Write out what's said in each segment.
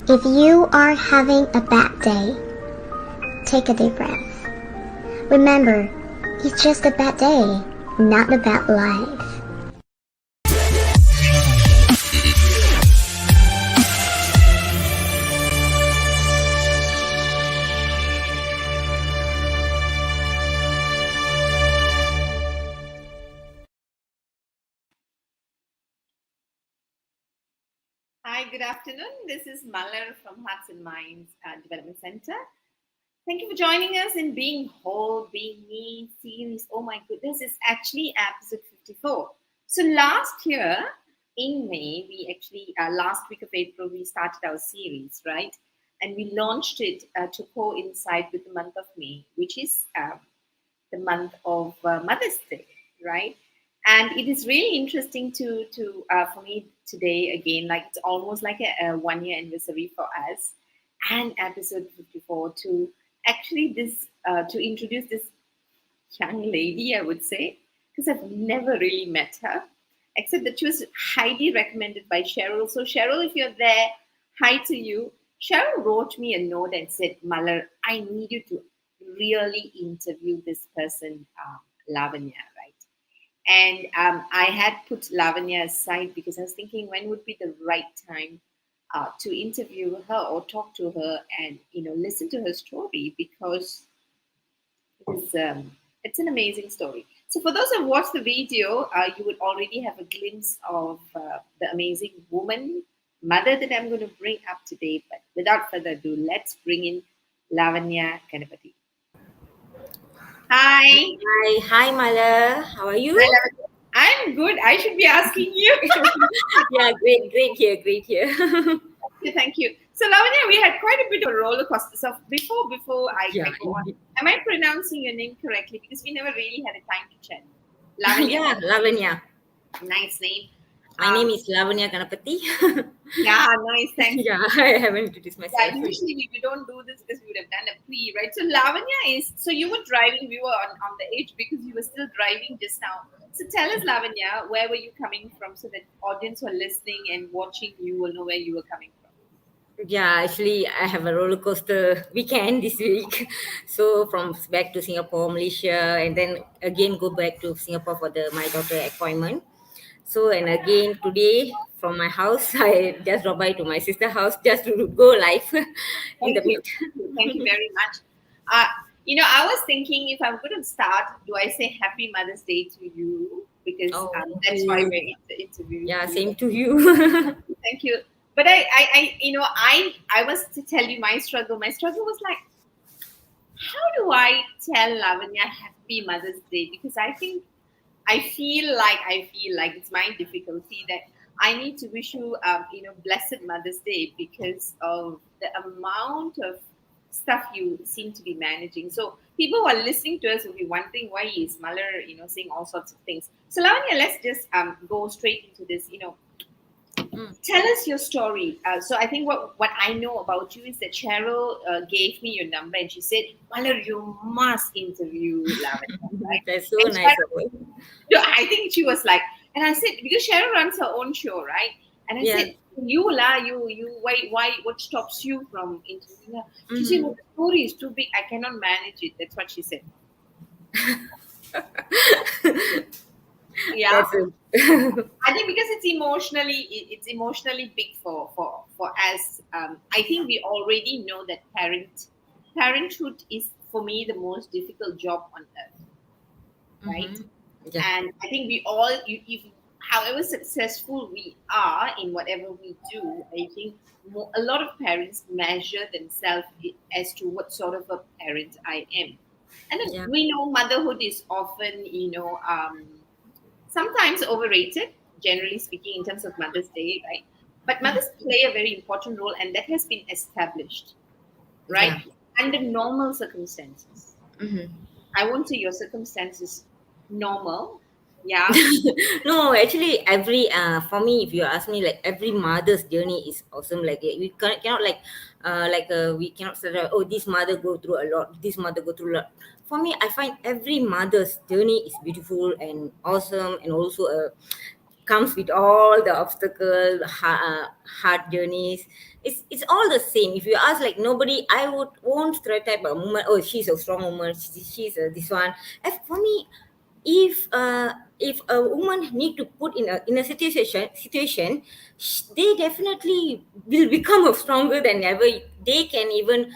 If you are having a bad day, take a deep breath. Remember, it's just a bad day, not a bad life. Hi, good afternoon. This is Malar from Hearts&Minds Development Center. Thank you for joining us in Being Whole, Being Me series. Oh my goodness, it's actually episode 54. So last year in May, we actually, last week of April, we started our series, right? And we launched it to coincide with the month of May, which is the month of Mother's Day, right? And it is really interesting to for me today again, like it's almost like a 1 year anniversary for us, and episode 54 to actually this to introduce this young lady, I would say, because I've never really met her, except that she was highly recommended by Cheryl. So Cheryl, if you're there, hi to you. Cheryl wrote me a note and said, Malar, I need you to really interview this person, Lavanya, right? And I had put Lavanya aside because I was thinking when would be the right time to interview her or talk to her and listen to her story because it's an amazing story. So for those who have watched the video, you would already have a glimpse of the amazing woman, mother that I'm going to bring up today. But without further ado, let's bring in Lavaniyah Ganapathy. Hi. Hi, Mala. How are you? Hi, Lavanya. I'm good. I should be asking you. Yeah, great here. Yeah, thank you. So Lavanya, we had quite a bit of a roller coaster. So before Yeah, I go on, indeed. am I pronouncing your name correctly? Because we never really had a time to chat. Lavanya, Yeah, Lavanya. nice name. My name is Lavaniyah Ganapathy. Yeah, nice. Thanks. Yeah, I haven't introduced Yeah, myself. usually we don't do this because we would have done a pre, right? So Lavanya is so you were driving. We were on the edge because you were still driving just now. So tell us, Lavanya, where were you coming from, so that audience who are listening and watching you will know where you were coming from. Yeah, actually, I have a roller coaster weekend this week. So from back to Singapore, Malaysia, and then again go back to Singapore for the my daughter appointment. So and again today from my house, I just drove by to my sister's house just to go live in the Thank you. meet. Thank you very much. Uh, I was thinking if I'm going to start, do I say Happy Mother's Day to you? Because Oh, that's why we're interviewing yeah, you. same to you. Thank you. But I was to tell you my struggle. My struggle was like, how do I tell Lavanya Happy Mother's Day? Because I feel like it's my difficulty that I need to wish you, blessed Mother's Day because of the amount of stuff you seem to be managing. So people who are listening to us will be wondering why is Malar, saying all sorts of things. So Lavanya, let's just go straight into this. Mm. Tell us your story. So I think what I know about you is that Cheryl gave me your number and she said, Malar, you must interview Lavanya, right? That's so And nice Cheryl, of you. I think she was like, and I said, because Cheryl runs her own show, right? And I Yeah. said, why, what stops you from interviewing her? She said, no, Mhm. the story is too big. I cannot manage it. That's what she said. Yeah. That's a I think because it's emotionally big for us. I think we already know that parenthood is for me the most difficult job on earth, right? Mhm. Yeah. And I think we all, if however successful we are in whatever we do, I think a lot of parents measure themselves as to what sort of a parent I am. And then Yeah. we know motherhood is often, sometimes overrated, generally speaking, in terms of Mother's Day, right? But mothers play a very important role, and that has been established, right? Yeah. Under normal circumstances. Mhm. I won't say your circumstances normal, yeah. No, actually, every for me, if you ask me, like every mother's journey is awesome. Like we cannot we cannot say that, oh, this mother go through a lot, this mother go through a lot. For me, I find every mother's journey is beautiful and awesome, and also comes with all the obstacle, hard journeys. It's all the same. If you ask, like, nobody, I won't stereotype a woman. Oh, she's a strong woman. She's a, this one. As for me, if a woman need to put in a situation, they definitely will become stronger than ever they can even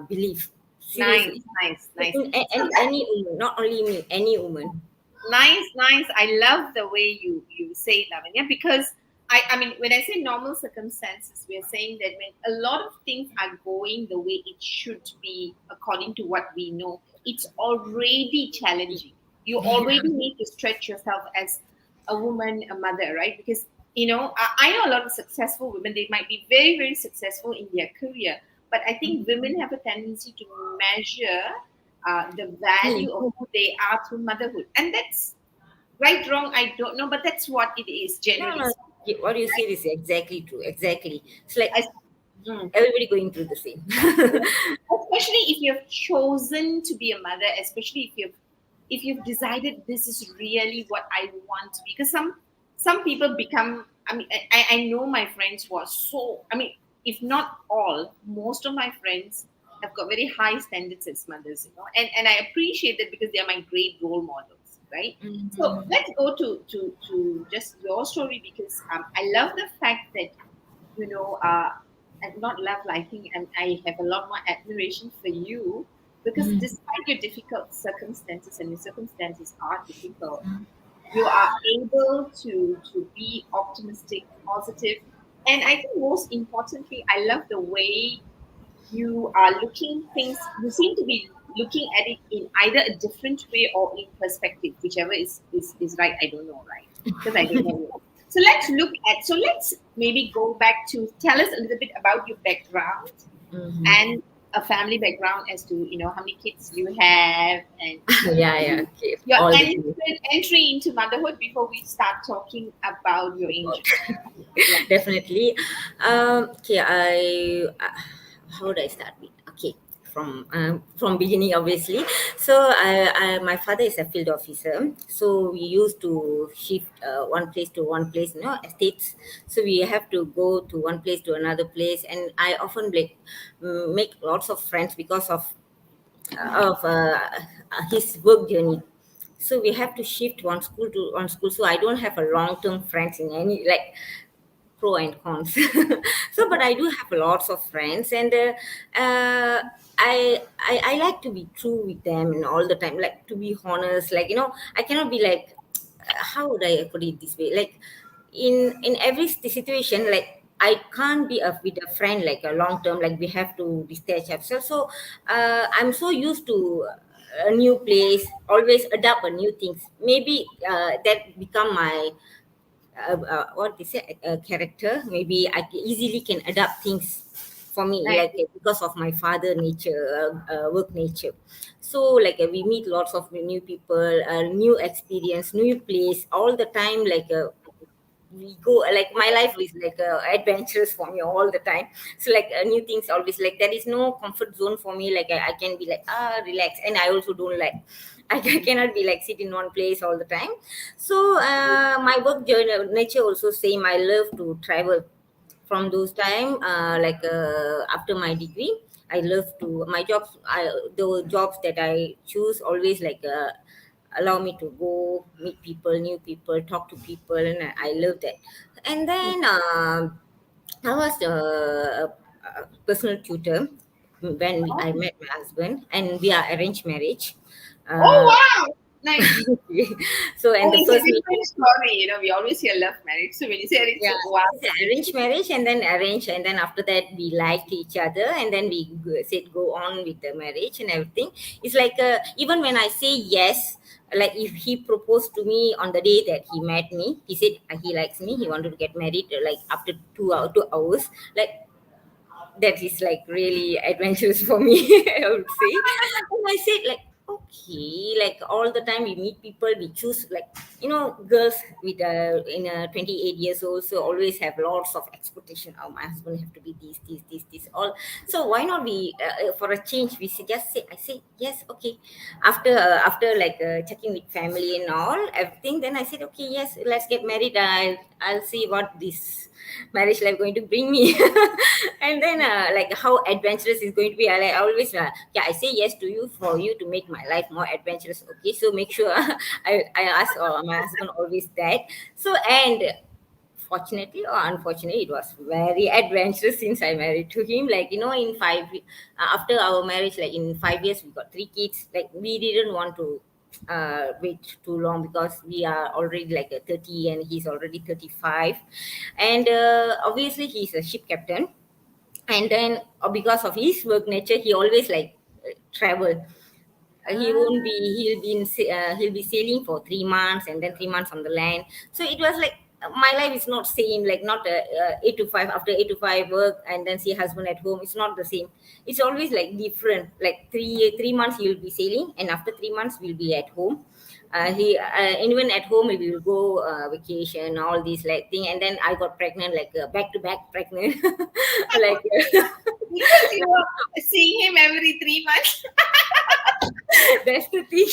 believe. Nice, Seriously, nice, nice. So any woman, not only me, any woman. nice. I love the way you say it, Lavanya, because I mean, when I say normal circumstances, we are saying that when a lot of things are going the way it should be according to what we know, it's already challenging. You Yeah. already need to stretch yourself as a woman, a mother, right? Because I know a lot of successful women. They might be very, very successful in their career, but I think women have a tendency to measure the value of who they are through motherhood. And that's right, wrong, I don't know, but that's what it is, No, generally no. speaking. What you said is exactly true. Exactly. It's like As, mm, everybody going through the same. especially if you've chosen to be a mother, especially if you've decided this is really what I want to be. Because some people become, I mean, I know my friends who are so, I mean, if not all, most of my friends have got very high standards as mothers, and I appreciate that because they are my great role models, right? So Mhm. let's go to just your story, because I love the fact that you know, and not love liking, and I have a lot more admiration for you, because despite your difficult circumstances, and your circumstances are difficult, you are able to be optimistic, positive, and I think most importantly, I love the way you are looking things. You seem to be looking at it in either a different way or in perspective, whichever is right. I don't know, right? Because I don't know. So let's maybe go back to tell us a little bit about your background Mhm. and a family background, as to how many kids you have, and Yeah, yeah. Okay. your All the things. entry into motherhood before we start talking about your angel. Yeah. Definitely. Okay, how would I start with? Okay, from beginning, obviously. So my father is a field officer. So we used to shift one place to one place, estates. So we have to go to one place to another place, and I often like make lots of friends because of his work journey. So we have to shift one school to one school. So I don't have a long term friends in any, like, pro and cons. So, but I do have lots of friends, and I like to be true with them and all the time, like, to be honest. Like, I cannot be like, how would I put it this way? Like, in every situation, like, I can't be with a friend like a long term. Like, we have to detach ourselves. So I'm so used to a new place, always adapt a new things. Maybe that become my what they say, character. Maybe I easily can adapt things for me, Nice. like, because of my father nature, work nature. So, like, we meet lots of new people, new experience, new place all the time. Like, we go, like, my life is like adventurous for me all the time. So, like, new things always, like, there is no comfort zone for me. Like, I can be like, relax, and I also don't like, cannot be like sit in one place all the time. So my work journey nature also same. I love to travel from those time, like, after my degree. I love to my jobs. The jobs that I choose always, like, allow me to go meet people, new people, talk to people, and I love that. And then I was a personal tutor when I met my husband, and we are arranged marriage. Oh Uh, wow, nice. so, and Oh, the it's a first different meeting, story. We always hear love marriage. So when you say it, it's yeah, wow. it's an arranged marriage, and then arrange, and then after that we liked each other, and then we said go on with the marriage and everything. It's like, even when I say yes, like, if he proposed to me on the day that he met me, he said he likes me, he wanted to get married, like, after 2 hours, like, that is like really adventurous for me. I would say. And I said, like, okay. Like all the time we meet people, we choose like, girls with 28 years old, so always have lots of expectation. Oh, my husband have to be this all. So why not we for a change we say I say yes, okay. After like checking with family and all everything, then I said okay, yes, let's get married. I'll see what this marriage life going to bring me. And then like how adventurous is going to be. I always yeah, I say yes to you for you to make my life more adventurous, okay, so make sure. I ask my husband always that. So, and fortunately or unfortunately, it was very adventurous since I married to him. Like, in after our marriage, like in 5 years we got 3 kids. Like we didn't want to wait too long because we are already like 30 and he's already 35. And obviously he's a ship captain. And then because of his work nature, he always like travel. He Ah, won't be he'll be sailing for 3 months and then 3 months on the land. So it was like my life is not same, like not 8 to 5, after 8 to 5 work and then see husband at home. It's not the same. It's always like different, like 3 months he'll be sailing and after 3 months we'll be at home. He and even at home we will go vacation, all these like thing. And then I got pregnant, like back to back pregnant. Like because you are seeing him every 3 months. that's the thing.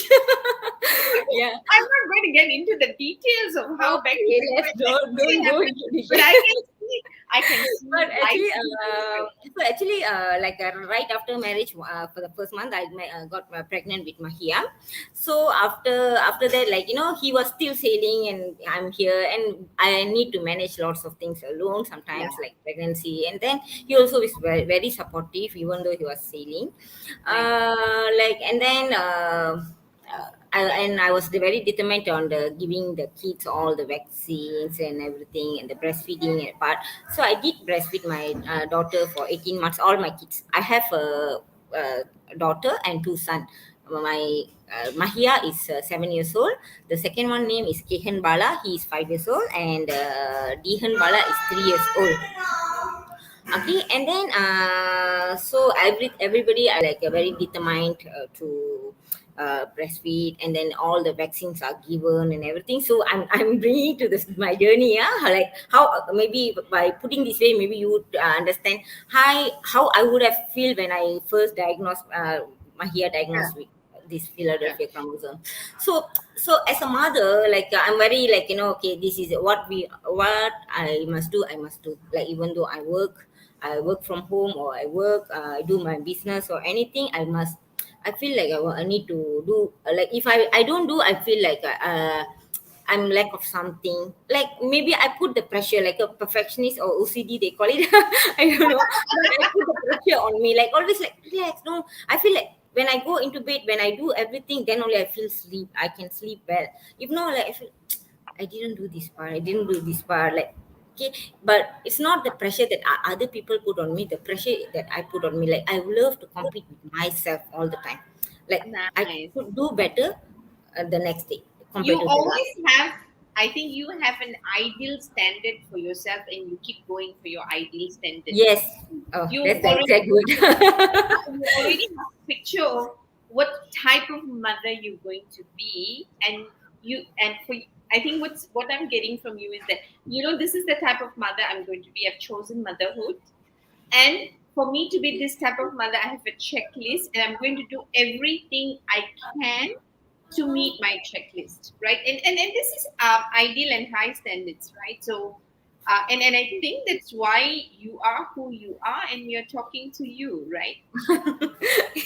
Yeah. I'm not going to get into the details of how back to Okay, back let's don't pregnancy go happened, into the but I can see But life. actually, like right after marriage, for the first month, I got pregnant with Mahia. So after that, like he was still sailing, and I'm here, and I need to manage lots of things alone. Yeah. Sometimes, like pregnancy, and then he also is very, very supportive, even though he was sailing. Right. Like and then. And I was very determined on the giving the kids all the vaccines and everything and the breastfeeding and part. So I did breastfeed my daughter for 18 months, all my kids. I have a daughter and two sons. My Mahia is 7 years old. The second one name is Kehan Bala. He is 5 years old, and Dehan Bala is 3 years old. Okay, and then so everybody are like very determined to breastfeed, and then all the vaccines are given and everything. So I'm bringing to this my journey. Yeah, like how maybe by putting this way, maybe you would understand how I would have feel when I first diagnosed Mahia Yeah. diagnosed with this Yeah. Philadelphia chromosome. So as a mother, like I'm very like okay, this is what I must do. I must do, like even though I work from home, or I work, I do my business or anything. I feel like I need to do. Like if I don't do, I feel like I'm lack of something. Like maybe I put the pressure, like a perfectionist or OCD they call it. I don't know, but I put the pressure on me. Like always, like relax. No, I feel like when I go into bed, when I do everything, then only I feel sleep. I can sleep well. If not, like I feel I didn't do this part. I didn't do this part. Like, okay, but it's not the pressure that other people put on me. The pressure that I put on me. Like, I love to compete with myself all the time. Like, I Nice. could do better the next day You compared to the always last. have, I think you have an ideal standard for yourself, and you keep going for your ideal standard. Yes. Oh, You that's the already exact word. you already have a picture of what type of mother you're going to be, and I think what I'm getting from you is that this is the type of mother I'm going to be. I've chosen motherhood, and for me to be this type of mother, I have a checklist, and I'm going to do everything I can to meet my checklist, right? And this is ideal and high standards, right? So, and I think that's why you are who you are, and we are talking to you, right?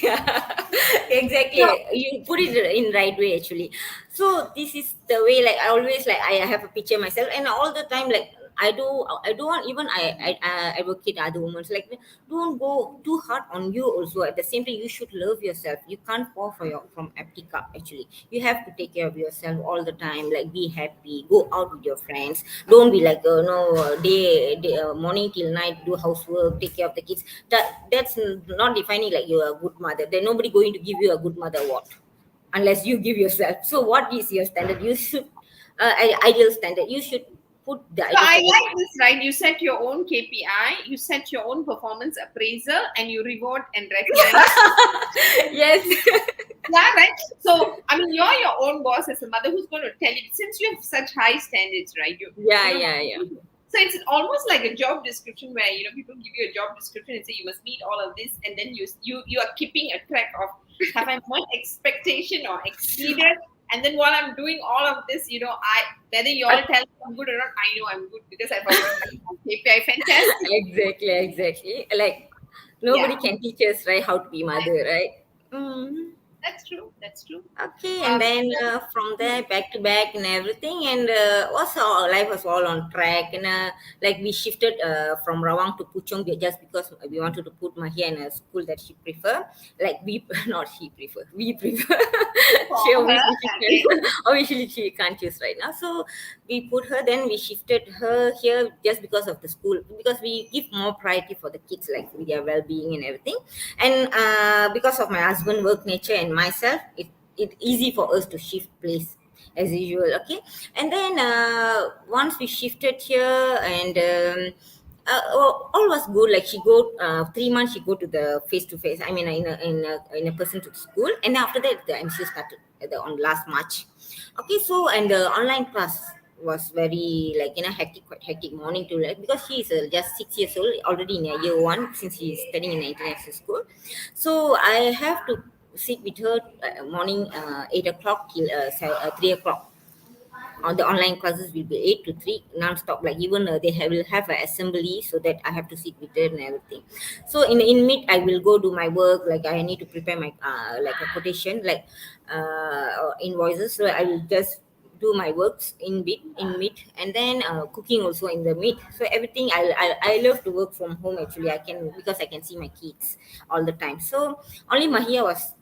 Yeah, exactly. So, You put it in right way actually. So this is the way, like I always like I have a picture myself, and all the time like I don't want, even I advocate other women, like don't go too hard on you also. At the same time, you should love yourself. You can't pour from empty cup actually. You have to take care of yourself all the time. Like be happy, go out with your friends. Don't be like no day morning till night, do housework, take care of the kids. That's not defining like you're a good mother. Then nobody going to give you a good mother award unless you give yourself. So what is your standard? You should ideal standard. You should put the so ideal I standard. like this, right? You set your own KPI, you set your own performance appraisal, and you reward and recognize. Yes. Yeah, right. So, I mean, you're your own boss as a mother who's going to tell you, since you have such high standards, right? Yeah, You know, yeah, yeah. so it's almost like a job description where people give you a job description and say you must meet all of this, and then you are keeping a track of have I met expectation or exceeded, and then while I'm doing all of this, I whether you all tell me I'm good or not, I know I'm good because I've already done my KPI. Fantastic. Exactly. Like Yeah, nobody can teach us, right, how to be mother, right? Mm. that's true. That's true. Okay, and then from there back to back and everything, and also our life was all on track. And like we shifted from Rawang to Puchong just because we wanted to put Mahia in a school that she prefer. Like we, not she prefer, we prefer. She For her, obviously she okay. can, obviously she can't choose right now. So we put her. Then we shifted her here just because of the school, because we give more priority for the kids, like with their well being and everything. And because of my husband work nature and myself, it easy for us to shift place as usual. Okay, and then once we shifted here, and all was good. Like she go 3 months, she go to the face to face, I mean in a person to school, and then after that the MC started on last March. Okay, so and the online class was very like hectic, quite hectic morning to like, because she is just 6 years old already in a year one, since she is studying in an international school. So I have to sit with her morning 8 o'clock till 3 o'clock. The online classes will be 8 to 3 non-stop, like even will have an assembly, so that I have to sit with her and everything. So in mid I will go do my work, like I need to prepare my like a quotation, like or invoices, so I will just do my works in mid, and then cooking also in the mid. So everything I love to work from home actually. I can, because I can see my kids all the time. So only Mahia was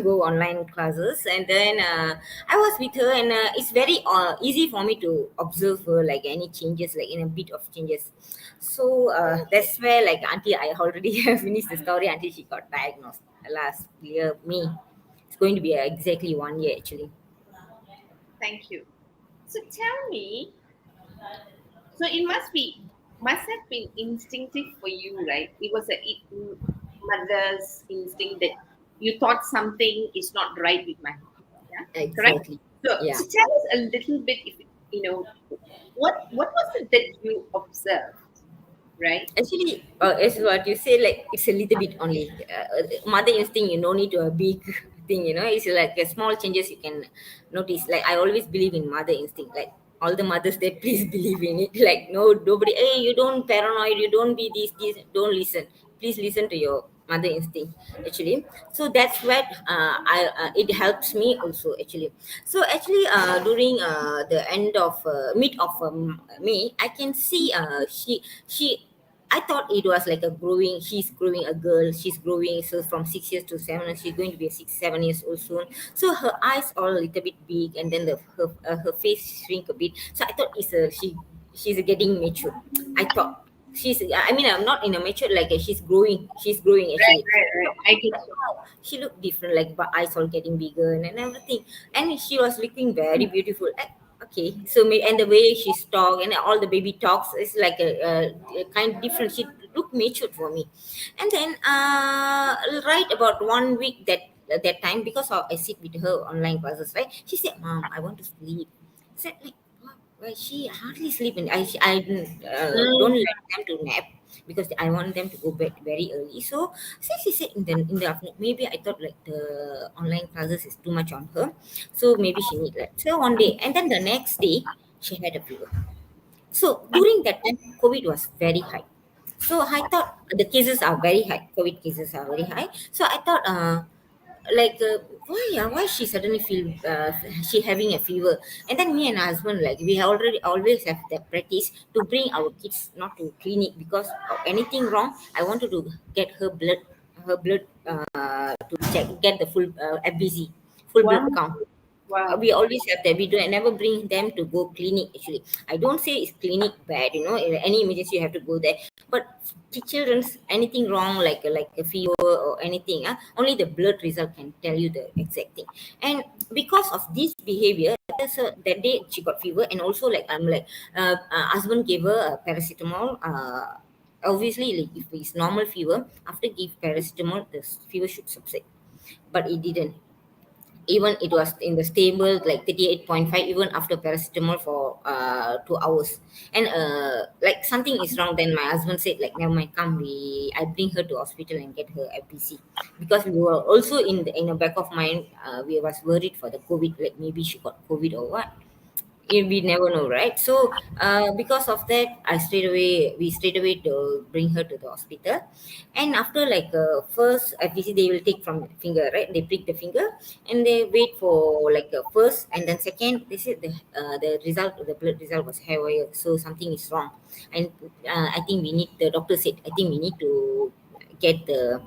go online classes, and then I was with her, and it's very easy for me to observe her, like any changes, like in a bit of changes. So that's where, like, until I already have finished the story, until she got diagnosed last year May. It's going to be exactly 1 year actually. Thank you. So tell me, so it must have been instinctive for you, right? It was mother's instinct that you thought something is not right with my kid. Yeah, correct. Exactly. So Yeah. tell us a little bit, if what was it that you observed, right? Actually, as what you say, like it's a little bit only. Mother instinct, you no need to a big thing, It's like a small changes you can notice. Like I always believe in mother instinct. Like all the mothers there, please believe in it. Like no, nobody. Hey, you don't paranoid. You don't be this. Don't listen. Please listen to your mother instinct. Actually, so that's what it helps me also. Actually, so actually, during the end of mid of May, I can see she I thought it was like she's growing a girl, she's growing, so from 6 years to 7, she's going to be 6, 7 years old soon. So her eyes all a little bit big, and then her face shrink a bit. So I thought she's getting mature. I thought I'm not in a mature, like she's growing Right, actually. right, right. I get you. Wow, she looked different, like but eyes all getting bigger and everything, and she was looking very beautiful. Okay, so and the way she talk and all the baby talks is like a kind of different. She looked mature for me, and then right about 1 week that time, because I sit with her online classes, right? She said, "Mom, I want to sleep." I said, like, "What? Why she hardly sleep?" And I don't Mm, let them to nap, because I want them to go bed very early. So since she said in the afternoon, maybe I thought like the online classes is too much on her, so maybe she need that. So one day, and then the next day, she had a fever. So during that time, COVID was very high. So I thought the cases are very high. COVID cases are very high. So I thought, like, why she suddenly feel she having a fever? And then me and my husband, like, we already always have that practice to bring our kids not to clinic, because of anything wrong. I wanted to get her blood to get the full FBC, full blood wow, count. wow. We always have that. We don't never bring them to go clinic. Actually, I don't say it's clinic bad. Any emergency you have to go there. But children's anything wrong, like a fever or anything, only the blood result can tell you the exact thing. And because of this behavior, that day she got fever, and also like husband gave her paracetamol. Obviously, like if it's normal fever, after give paracetamol, the fever should subside, but it didn't. even it was in the stable like 38.5 even after paracetamol for 2 hours. And like something is wrong, then my husband said like never mind, come, I bring her to hospital and get her FBC, because we were also in the back of mind, we was worried for the COVID, like maybe she got COVID or what. We never know, right? So because of that, we straight away to bring her to the hospital. And after like first FVC, they will take from finger, right? They prick the finger and they wait for like first and then second. They said the result, the blood result was haywire, so something is wrong. And I think we need, the doctor said, I think we need to get the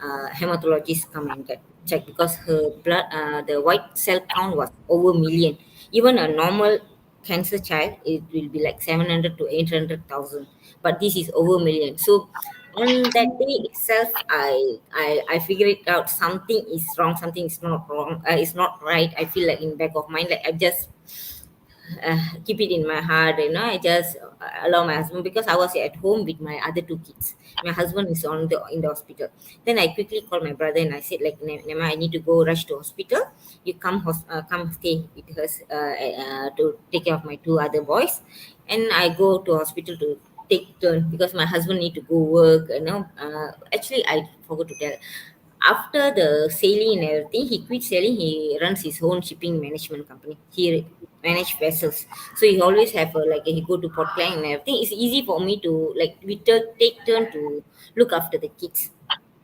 hematologist come and get check, because her blood, the white cell count was over million. Even a normal cancer child, it will be like 700 to 800,000, but this is over million. So on that day itself, I figured it out, something is wrong, something is not wrong, it's not right. I feel like in back of mind, like I just keep it in my heart, I just allow my husband, because I was at home with my other two kids. My husband is in the hospital. Then I quickly called my brother and I said like, Nema, I need to go rush to hospital. You come stay with us, to take care of my two other boys. And I go to hospital to take turn, because my husband need to go work, actually I forgot to tell, after the sailing and everything, he quit sailing. He runs his own shipping management company. He manage vessels, so he always have like he go to Port Klang and everything. It's easy for me to like take turn to look after the kids.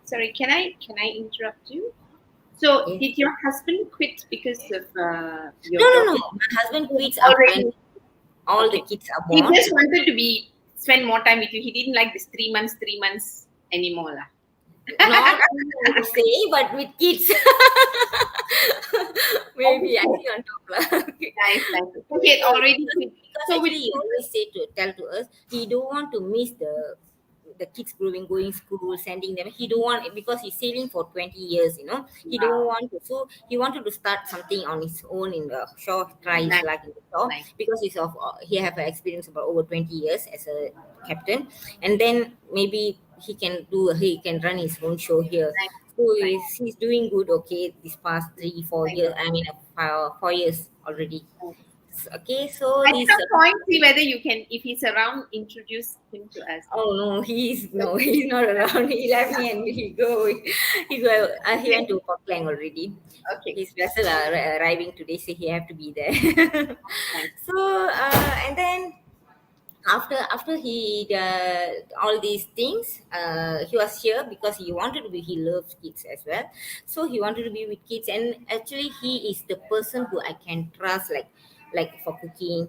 Sorry, can I interrupt you? So Yes. did your husband quit because of your No, no, no. daughter My husband quits up when already? all the Okay. kids are He born. just wanted to spend more time with you. He didn't like this 3 months anymore. Lah. Not I would say, but with kids. Maybe I Okay. see on top lah. Okay. Nice, nice. So he had So already quit. because So with actually he always tell to us, he don't want to miss the kids growing, going school, sending them. He don't want it, because he's sailing for 20 years, he don't wow, want to. So he wanted to start something on his own in the shore, try his nice, luck in the shore, nice, because he have an experience about over 20 years as a captain. And then maybe he can run his own show here. nice, So nice, he's doing good, okay, this past 3 4 years, nice, I mean 4 years already. nice. Okay, so At this some point, see whether you can, if he's around, introduce him to us. oh no, he's not around. He left me and he went to Portland already. Okay, His vessel are arriving today, so he have to be there. nice. So and then after he all these things, he was here because he loves kids as well. So he wanted to be with kids, and actually he is the person who I can trust, like for cooking.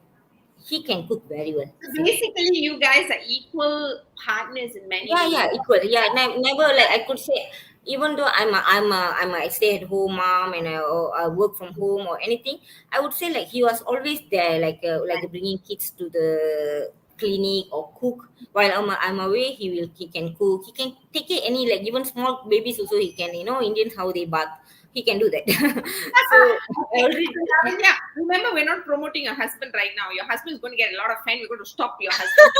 He can cook very well. So See. basically, you guys are equal partners in many Yeah, ways. yeah, equal. Yeah, never like I could say, even though I'm a stay at home mom and I work from home or anything, I would say like he was always there, like Nice, bringing kids to the clinic or cook. While I'm away, he can cook. He can take care any, like even small babies also he can. Indians how they bath, he can do that. So I okay. already. So Lavanya, remember, we're not promoting your husband right now. Your husband is going to get a lot of fame. We're going to stop your husband.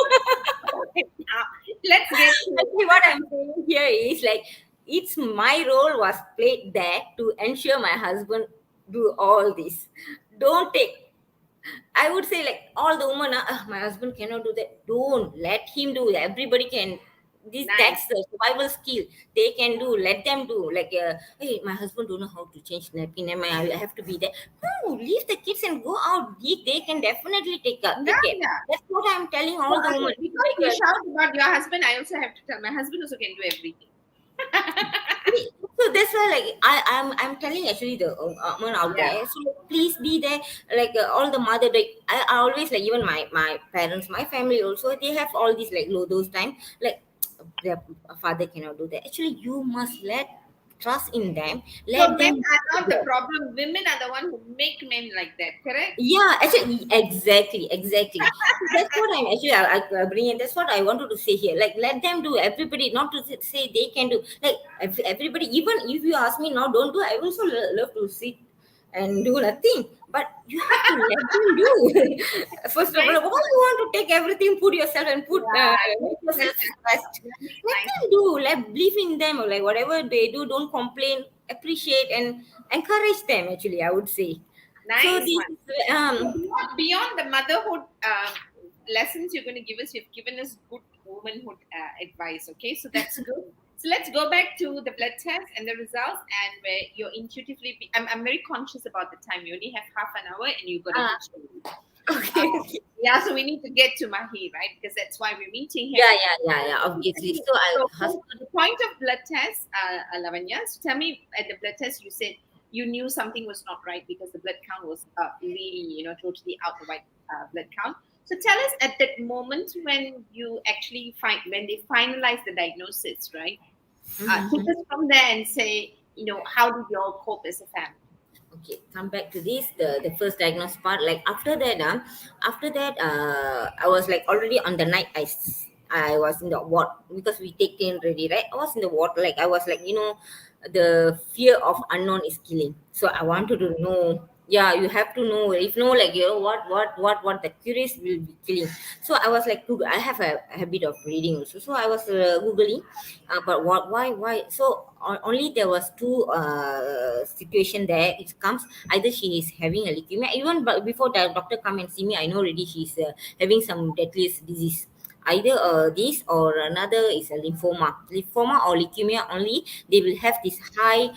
Okay, now, let's get to Actually, what I'm saying here is like it's my role was played there to ensure my husband do all this. Don't take. I would say like all the women, my husband cannot do that. Don't let him do. Everybody can. nice. That's the survival skill they can do. Let them do. Like, hey, my husband don't know how to change napkin. And I have to be there. No, leave the kids and go out. They can definitely Yeah, take care. yeah. That's what I'm telling So all the women. because you shout about your husband, I also have to tell my husband also can do everything. So that's why like I'm telling actually the woman out Yeah. there, so please be there, like all the mother, like I always like, even my parents, my family also, they have all these like low those time, like their father cannot do that. Actually you must trust in them, So let men them are not do the that. problem. Women are the one who make men like that. Correct? Yeah, actually, exactly. So that's what I'm actually I bring in. That's what I wanted to say here. Like, let them do. Everybody, not to say they can do. Like, everybody, even if you ask me now, don't do. I also love to sit and do nothing. But you have to let them do. First of all, Nice. why you want to take everything, put yourself and make Yeah. yourself stressed? Nice. Let them do. Like, believe in them, or like whatever they do, don't complain. appreciate and encourage them. Actually, I would say. So Nice this one. So um beyond the motherhood lessons you're going to give us, you've given us good womanhood advice. Okay, so that's good. So let's go back to the blood test and the results, and where you're intuitively. I'm very conscious about the time. You only have half an hour, and you've got a uh, good story. okay. Yeah, so we need to get to Mahi, right? Because that's why we're meeting here. Yeah. Obviously. So I So the point of blood test, Lavanya, so tell me at the blood test, you said you knew something was not right because the blood count was really, totally out the white blood count. So tell us at that moment when you actually when they finalize the diagnosis, right? Take Mhm. us from there and say, how did you all cope as a family? Okay, come back to this the first diagnosis part. Like after that I was like already on the night. I was in the ward because we take in ready, right? I was in the ward, like I was like, the fear of unknown is killing. So I wanted to know. Yeah, you have to know. If no, like, what the curious will be killing. So I was like, I have a habit of reading also. So I was googling, but what, why? So only there was two situation there. It comes either she is having a leukemia. Even before the doctor come and see me, I know already she's having some deadliest disease. Either this or another is a lymphoma or leukemia. Only they will have this high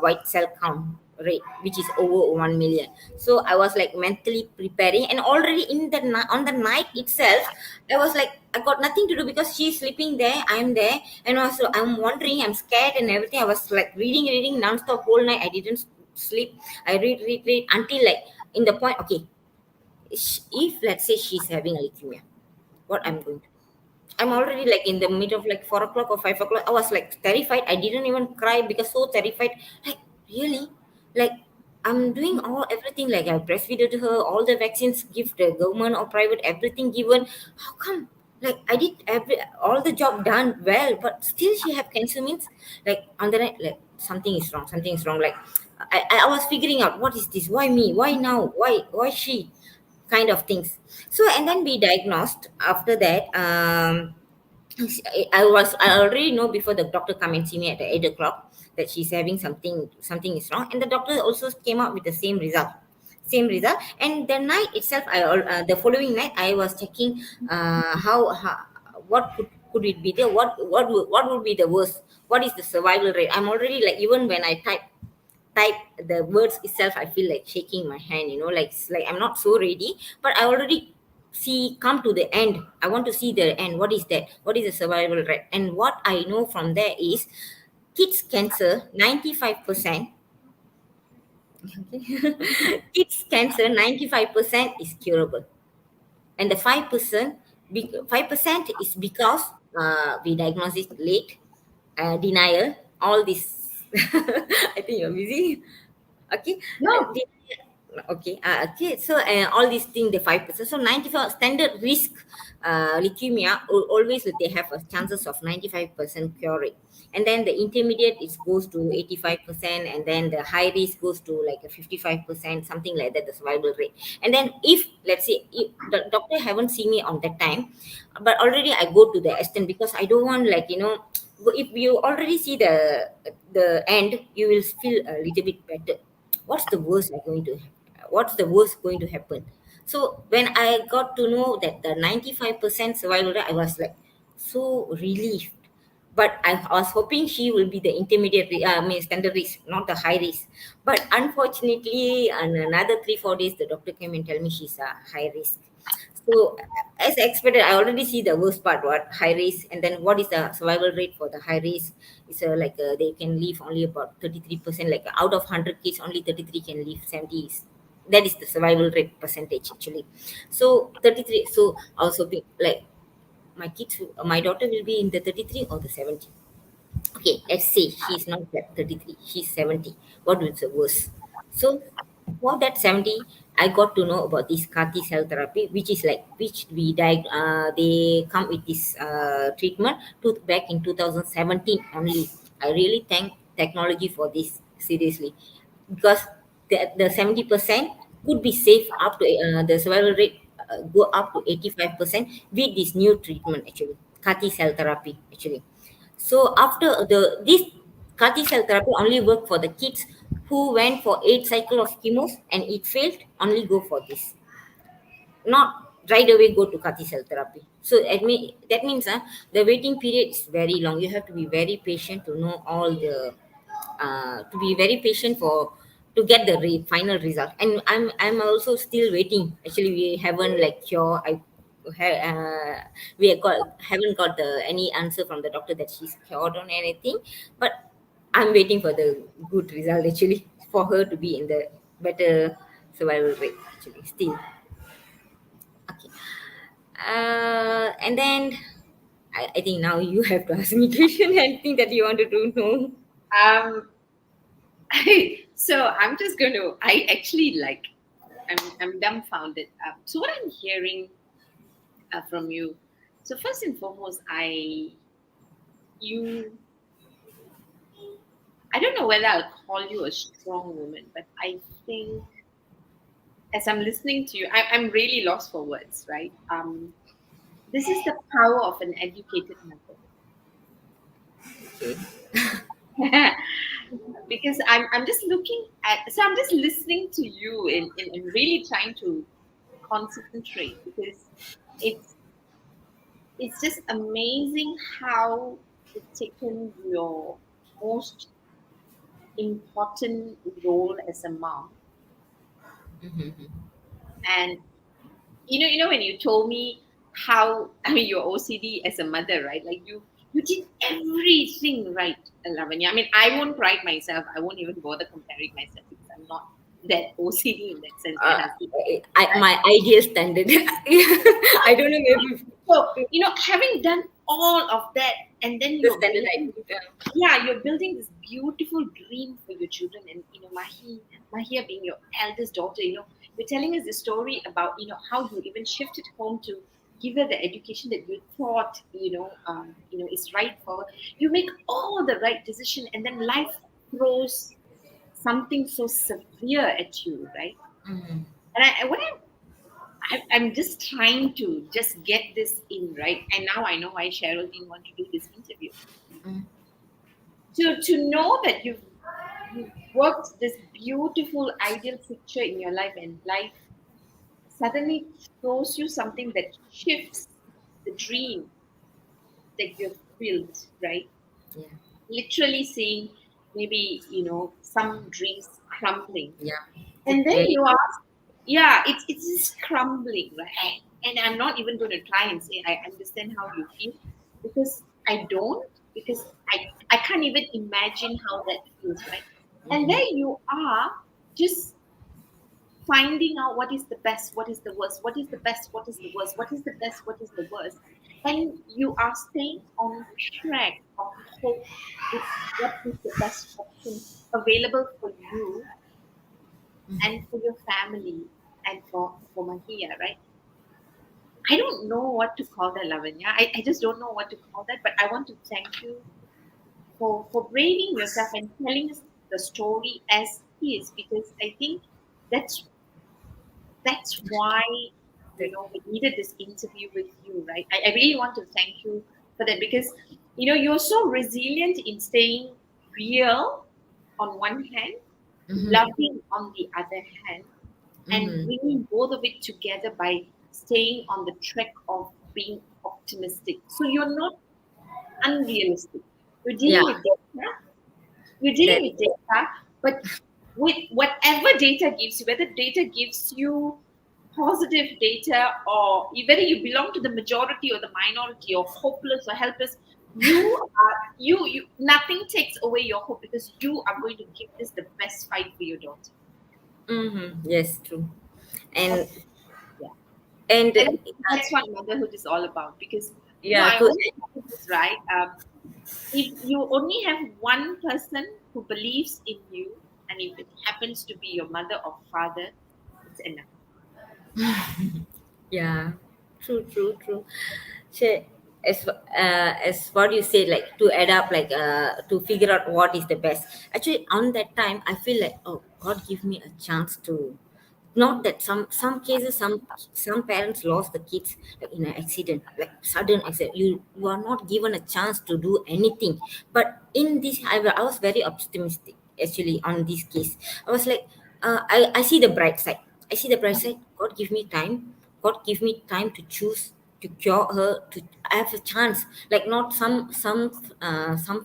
white cell count rate, which is over 1 million. So I was like mentally preparing, and already in the on the night itself, I was like, I got nothing to do because she's sleeping there, I'm there, and also I'm wondering, I'm scared and everything. I was like reading non-stop whole night. I didn't sleep. I read until like in the point. Okay, if let's say she's having a leukemia, what I'm going to. I'm already like in the middle of like 4 o'clock or 5 o'clock. I was like terrified. I didn't even cry because so terrified. Like, really? Like, I'm doing everything. Like, I breastfeeded her, all the vaccines give the government or private, everything given. How come? Like, I did all the job done well, but still she have cancer. Means like on the night, like something is wrong. Something is wrong. Like, I was figuring out, what is this? Why me? Why now? Why she? Kind of things. So and then we diagnosed after that. I already know before the doctor come and see me at the 8 o'clock that she's having something is wrong, and the doctor also came up with the same result. And the night itself, the following night I was checking how what could it be there, what would be the worst, what is the survival rate. I'm already like, even when I type the words itself, I feel like shaking my hand, like it's like I'm not so ready, but I already see come to the end. I want to see the end. What is that? What is the survival rate? And what I know from there is kids cancer 95%. Kids cancer 95% is curable, and the 5%, 5% is because we diagnose it late, denial, all this. I think you're busy. Okay. No. Okay, so all these things, the 5%, so 94 standard risk leukemia always they have a chances of 95% cure rate. And then the intermediate it goes to 85%, and then the high risk goes to like a 55%, something like that, the survival rate. And then if let's say if the doctor haven't seen me on that time, but already I go to the extent, because I don't want, like, if you already see the end, you will feel a little bit better. What's the worst going to happen. So when I got to know that the 95% survival rate, I was like so relieved. But I was hoping she will be the intermediate standard risk, not the high risk. But unfortunately, in another 3 4 days, the doctor came and tell me she's a high risk. So as expected, I already see the worst part, what high risk, and then what is the survival rate for the high risk. It's like they can live only about 33%. Like out of 100 kids, only 33 can live. 70 is, that is the survival rate percentage actually. So 33. So also like my daughter will be in the 33 or the 70. Okay, let's say she's not that 33, she's 70. What was the worst? So for that 70, I got to know about this CAR T cell therapy, which is like, which they come with this treatment back in 2017 only. I really thank technology for this, seriously, because the 70% could be safe up to the survival rate go up to 85% with this new treatment actually, CAR T cell therapy actually. So after the this CAR T cell therapy only work for the kids who went for 8 cycle of chemos and it failed. Only go for this, not right away go to CAR T cell therapy. So that means the waiting period is very long. You have to be very patient to know all the, to be very patient for to get the final result. And I'm also still waiting. Actually, we haven't like cure. We have haven't got any answer from the doctor that she's cured on anything, but I'm waiting for the good result actually for her to be in the better survival rate actually still. Okay. And then I think now you have to ask me question. Anything that you wanted to know. Um, so I'm just going to. I actually like. I'm dumbfounded. So what I'm hearing from you. So first and foremost, you. I don't know whether I'll call you a strong woman, but I think as I'm listening to you, I'm really lost for words. Right. This is the power of an educated mother. Okay. Because I'm just looking at, so I'm just listening to you and really trying to concentrate because it's it's just amazing how you've taken your most important role as a mom. Mm-hmm. And you know when you told me how, I mean, your OCD as a mother, right? Like you did everything right, Lavanya. I mean, I won't pride myself. I won't even bother comparing myself because I'm not that OCD in that sense. My Uh, husband, my ideal standard. I don't know maybe so having done all of that, and then the you're standard I building, put down. yeah, you're building this beautiful dream for your children, and Mahia being your eldest daughter, you're telling us the story about how you even shifted home to give her the education that you thought is right for her. You make all the right decision, and then life throws something so severe at you, right? Mm-hmm. And I'm just trying to just get this in, right? And now I know why Cheryl didn't want to do this interview. Mm-hmm. To know that you've worked this beautiful ideal picture in your life, and life suddenly throws you something that shifts the dream that you've built, right? Yeah. Literally seeing maybe some dreams crumbling, Yeah. It's and then very you ask, yeah, it's just crumbling, right? And I'm not even going to try and say I understand how you feel, because I don't, because I can't even imagine how that feels, right? And mm-hmm. there you are, just finding out what is the best, what is the worst, what is the best, what is the worst, what is the best, what is the worst, and you are staying on track of hope with what is the best option available for you and for your family and for Mahia, right? I don't know what to call that, Lavanya. I just don't know what to call that, but I want to thank you for braving yourself and telling us the story as is, because I think that's that's why we needed this interview with you, right? I really want to thank you for that, because you're so resilient in staying real on one hand, Mm-hmm. loving on the other hand, and Mm-hmm. bringing both of it together by staying on the track of being optimistic. So you're not unrealistic. You're Yeah. dealing with data. You're That. dealing with data, but with whatever data gives you, whether data gives you positive data, or whether you belong to the majority or the minority, or hopeless or helpless, you nothing takes away your hope, because you are going to give this the best fight for your daughter. Mm-hmm. Yes, true. And That's, yeah. and And that's what motherhood is all about. Because yeah. I So always say this, right? If you only have one person who believes in you, and if it happens to be your mother or father, it's enough. yeah, true, true, true. So, as what you say, like to add up, like to figure out what is the best. Actually, on that time, I feel like, oh, God, give me a chance Not that some cases, some parents lost the kids like in an accident, like sudden accident. You are not given a chance to do anything. But in this, I was very optimistic actually on this case. I was like, I see the bright side. I see the bright side. God give me time. God give me time to choose to cure her. To I have a chance. Like not some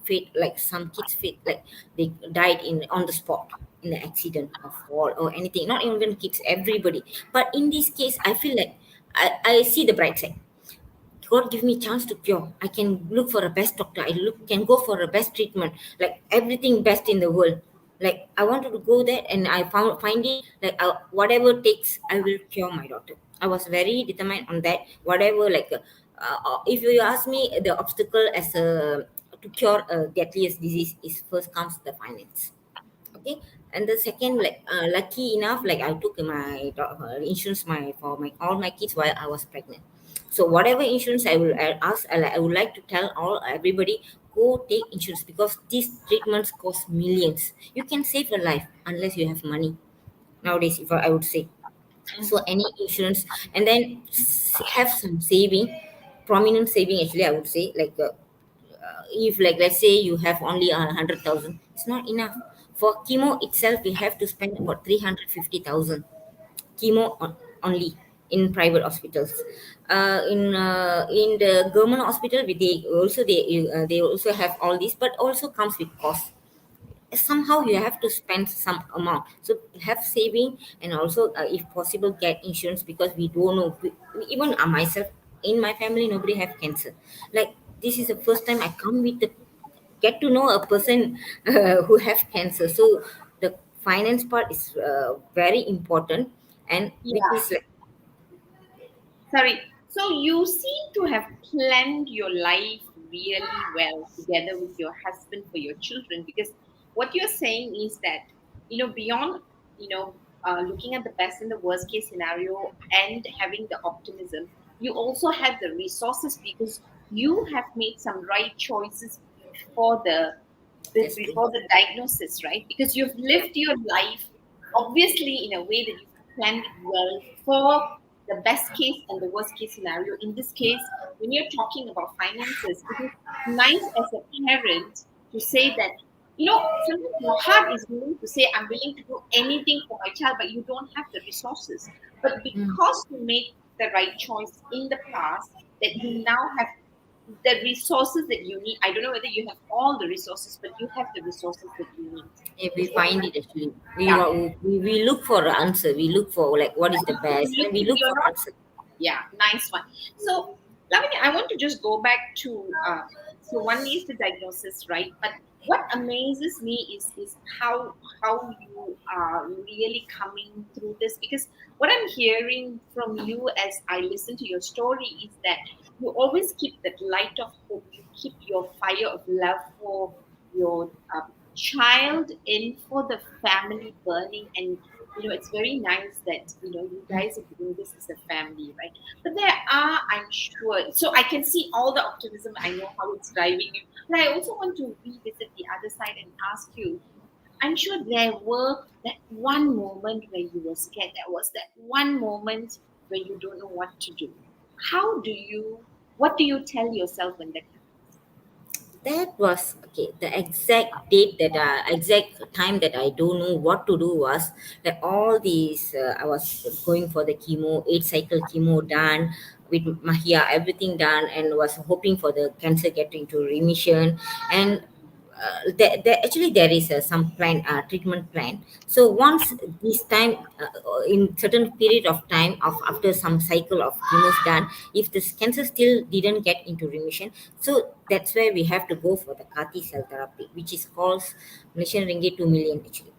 fate, like some kids fate, like they died in on the spot in the accident of fall or anything. Not even kids, everybody. But in this case, I feel like I see the bright side. God give me chance to cure. I can look for a best doctor. Can go for a best treatment, like everything best in the world. Like I wanted to go there, and I find it like whatever takes, I will cure my daughter. I was very determined on that. Whatever, like if you ask me, the obstacle as a to cure a deadliest disease is first comes the finance. Okay, and the second, like lucky enough, like I took my insurance my for my all my kids while I was pregnant. So whatever insurance I ask, I would like to tell all everybody, go take insurance, because these treatments cost millions. You can save a life unless you have money nowadays, if I would say. So any insurance, and then have some saving, prominent saving actually, I would say, like if, like, let's say you have only 100,000, it's not enough. For chemo itself, we have to spend about 350,000 chemo only in private hospitals. In the government hospital, they also have all this, but also comes with cost. Somehow you have to spend some amount, so have saving, and also if possible get insurance, because we don't know, even myself, in my family nobody have cancer. Like, this is the first time I come with the get to know a person who have cancer. So the finance part is very important, and which Yeah. is like, Sorry. So you seem to have planned your life really well together with your husband for your children, because what you're saying is that, beyond, looking at the best and the worst case scenario and having the optimism, you also have the resources, because you have made some right choices before that's true. before the diagnosis, right? Because you've Yeah. lived your life obviously in a way that you've planned it well for the best case and the worst case scenario. In this case, when you're talking about finances, it is nice as a parent to say that, sometimes your heart is willing to say, I'm willing to do anything for my child, but you don't have the resources. But Mm. because you made the right choice in the past, that you now have the resources that you need. I don't know whether you have all the resources, but you have the resources that you need. Yeah, we So, find it actually. yeah, We look for an answer. We look for, like, what is the best, and we look you're for not. answer. Yeah, nice one. So, Lavanya, I want to just go back to so one is the diagnosis, right? But what amazes me is how you are really coming through this, because what I'm hearing from you as I listen to your story is that you always keep that light of hope. You keep your fire of love for your child and for the family burning, and it's very nice that you Mm. guys are doing this as a family, right? But there are, I'm sure, so I can see all the optimism. I know how it's driving you, but I also want to revisit the other side and ask you, I'm sure there were that one moment where you were scared. There was that one moment where you don't know what to do. What do you tell yourself when that happens? That was okay. The exact date that exact time that I don't know what to do was that all these I was going for the chemo, 8 cycle chemo done with Mahia, everything done, and was hoping for the cancer getting to remission. And actually there is some plan, treatment plan. So once this time, in certain period of time of after some cycle of chemo done, if this cancer still didn't get into remission, so that's where we have to go for the CAR T cell therapy, which is called Malaysian ringgit 2 million actually.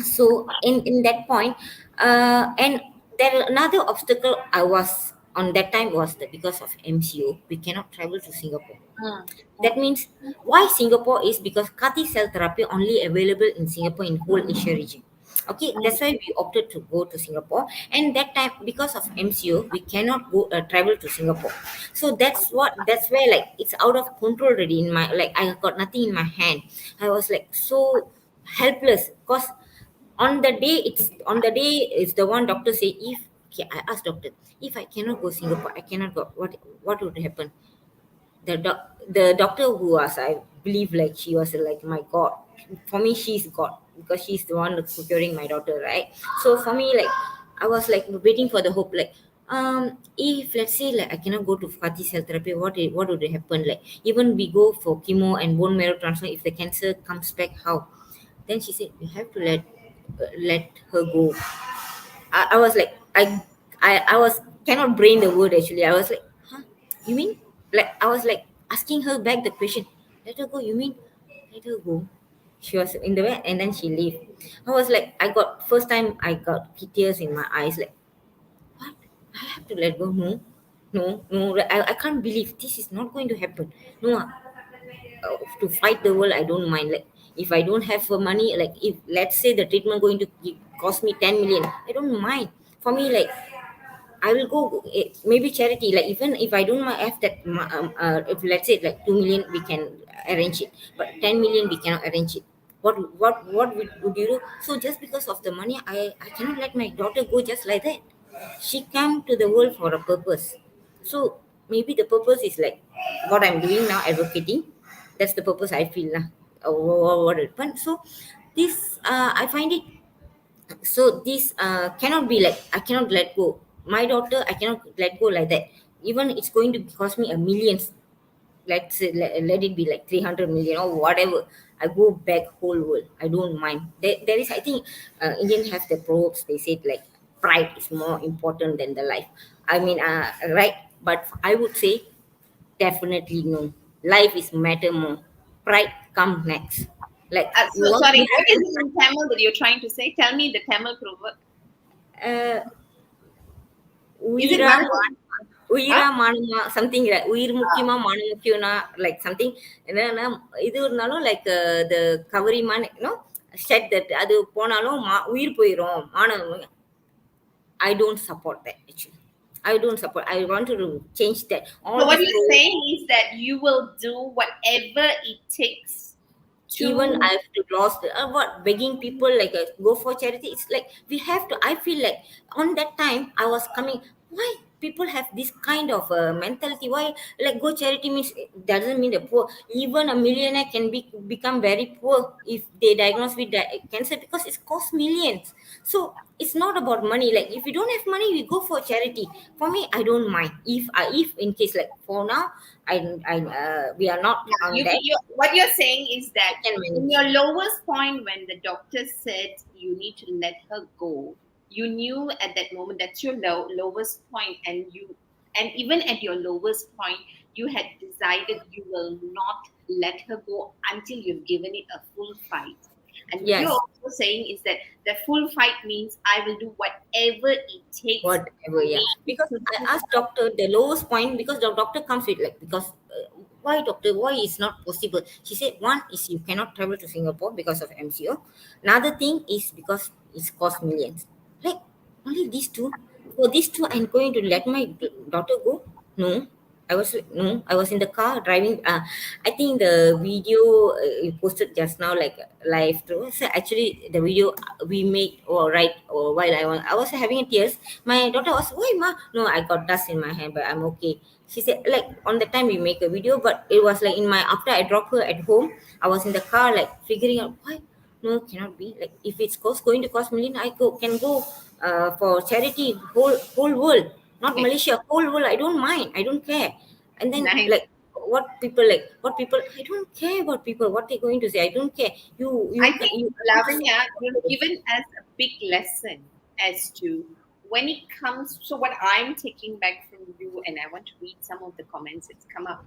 So in that point, and there another obstacle I was on that time was that because of MCO, we cannot travel to Singapore. Mm, That mm, means why Singapore is because CAR T cell therapy only available in Singapore, in whole Asia region. Okay, mm. that's why we opted to go to Singapore. And that time, because of MCO, we cannot go travel to Singapore. So that's where, like, it's out of control already. In my, like, I got nothing in my hand. I was like so helpless, because On the day, it's the one doctor say, if okay, I asked doctor, if I cannot go Singapore, I cannot go, what would happen? The doctor who was, I believe, like she was like my god. For me, she's god, because she's the one that's procuring my daughter, right? So for me, like, I was like waiting for the hope, like, if let's say like I cannot go to Fati cell therapy, what would happen? Like, even we go for chemo and bone marrow transplant, if the cancer comes back, how? Then she said, you have to let her go. I was like, I was cannot brain the word actually. I was like, huh? You mean? Like, I was like asking her back the question. Let her go. You mean? Let her go. She was in the way, and then she left. I was like, I got first time I got tears in my eyes. Like, what? I have to let go? No, no, no. I can't believe this is not going to happen. No, to fight the world, I don't mind. Like, if I don't have money, like, if let's say the treatment going to cost me 10 million, I don't mind. For me, like, I will go, maybe charity. Like, even if I don't have that, if let's say like 2 million, we can arrange it, but 10 million we cannot arrange it. What would you do? So just because of the money, I cannot let my daughter go just like that. She came to the world for a purpose. So maybe the purpose is like what I'm doing now, advocating. That's the purpose I feel now. What happened? So this, I find it, so this cannot be like, I cannot let go my daughter, I cannot let go like that. Even it's going to cost me a millions, let's say, let it be like 300 million or whatever, I go back whole world, I don't mind. There is, I think, Indian have the proverbs, they said like pride is more important than the life. I mean, right, but I would say definitely no, life is matter more, pride come next. Like, So sorry, you what have is it in Tamil that you're trying to say? Tell me the Tamil proverb. to Is it உயிரா one of the? உயிரா Huh? மானமா something, உயிர் முக்கியமா மானம் முக்கியம்னா, like something, என்னன்னா, இது இருந்தாலும் like the Kavarimaan shed that, அது போனாலும் உயிர் போயிடும் மானம். I don't support that actually. I don't support. I want to change that. So All what this you're saying is that you will do whatever it takes even to. I have to lost what begging people like go for charity. It's like we have to. I feel like on that time I was coming. Why people have this kind of mentality? Why, like, go charity means it doesn't mean the poor. Even a millionaire can become very poor if they diagnose with cancer, because it costs millions. So it's not about money. Like, if you don't have money, we go for charity. For me, I don't mind. If in case, like, for now, we are not Yeah, on that. what you're saying is that I can in manage. your lowest point, when the doctor said you need to let her go, you knew at that moment that's your lowest point, and even at your lowest point, you had decided you will not let her go until you've given it a full fight. And what you're Yes, also saying is that the full fight means I will do whatever it takes whatever, for yeah. me Because to I asked doctor the lowest point, because the doctor comes with like, because why doctor, why is not possible? She said one is you cannot travel to Singapore because of MCO. Another thing is because it's cost millions. Like, only these two. For these two, I'm going to let my daughter go? No. I was in the car driving. I think the video you posted just now, like live through. So actually, the video we made or right or while I was having tears. My daughter was, why ma? No, I got dust in my hand, but I'm okay. She said, like, on the time we make a video, but it was like in my, after I dropped her at home, I was in the car like figuring out why. No, cannot be. Like, if it's going to cost million, I can go for charity whole world, not okay, Malaysia, whole world. I don't mind. I don't care. And then, nice. like, what people, I don't care about people, what they're going to say. I don't care. I think, You Lavanya, you've given us a big lesson as to when it comes. So, what I'm taking back from you, and I want to read some of the comments that's come up.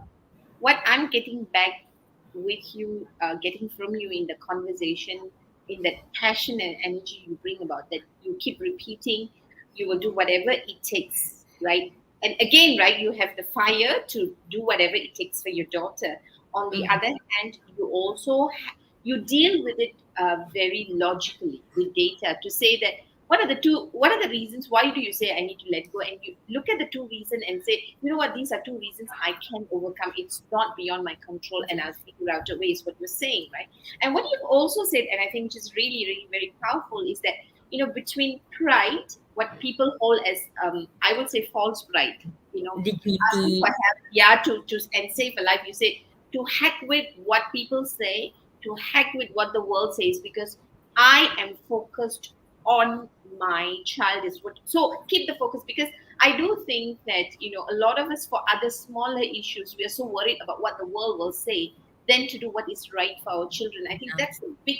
What I'm getting back with you, getting from you in the conversation, in that passion and energy you bring about, that you keep repeating, you will do whatever it takes, right? And again, right, you have the fire to do whatever it takes for your daughter. On the Mhm. other hand, you also you deal with it very logically with data to say that what are the reasons, why do you say I need to let go, and you look at the two reasons and say, you know what, these are two reasons I can overcome, it's not beyond my control, and I'll figure out a way, is what you're saying, right? And what you've also said, and I think which is really really very powerful, is that, between pride, what people hold as, I would say, false pride, asking Dignity. for help, yeah, to and save a life, you say, to heck with what people say, to heck with what the world says, because I am focused on my child, is what. So keep the focus, because I do think that, a lot of us, for other smaller issues, we are so worried about what the world will say than to do what is right for our children. I think that's a big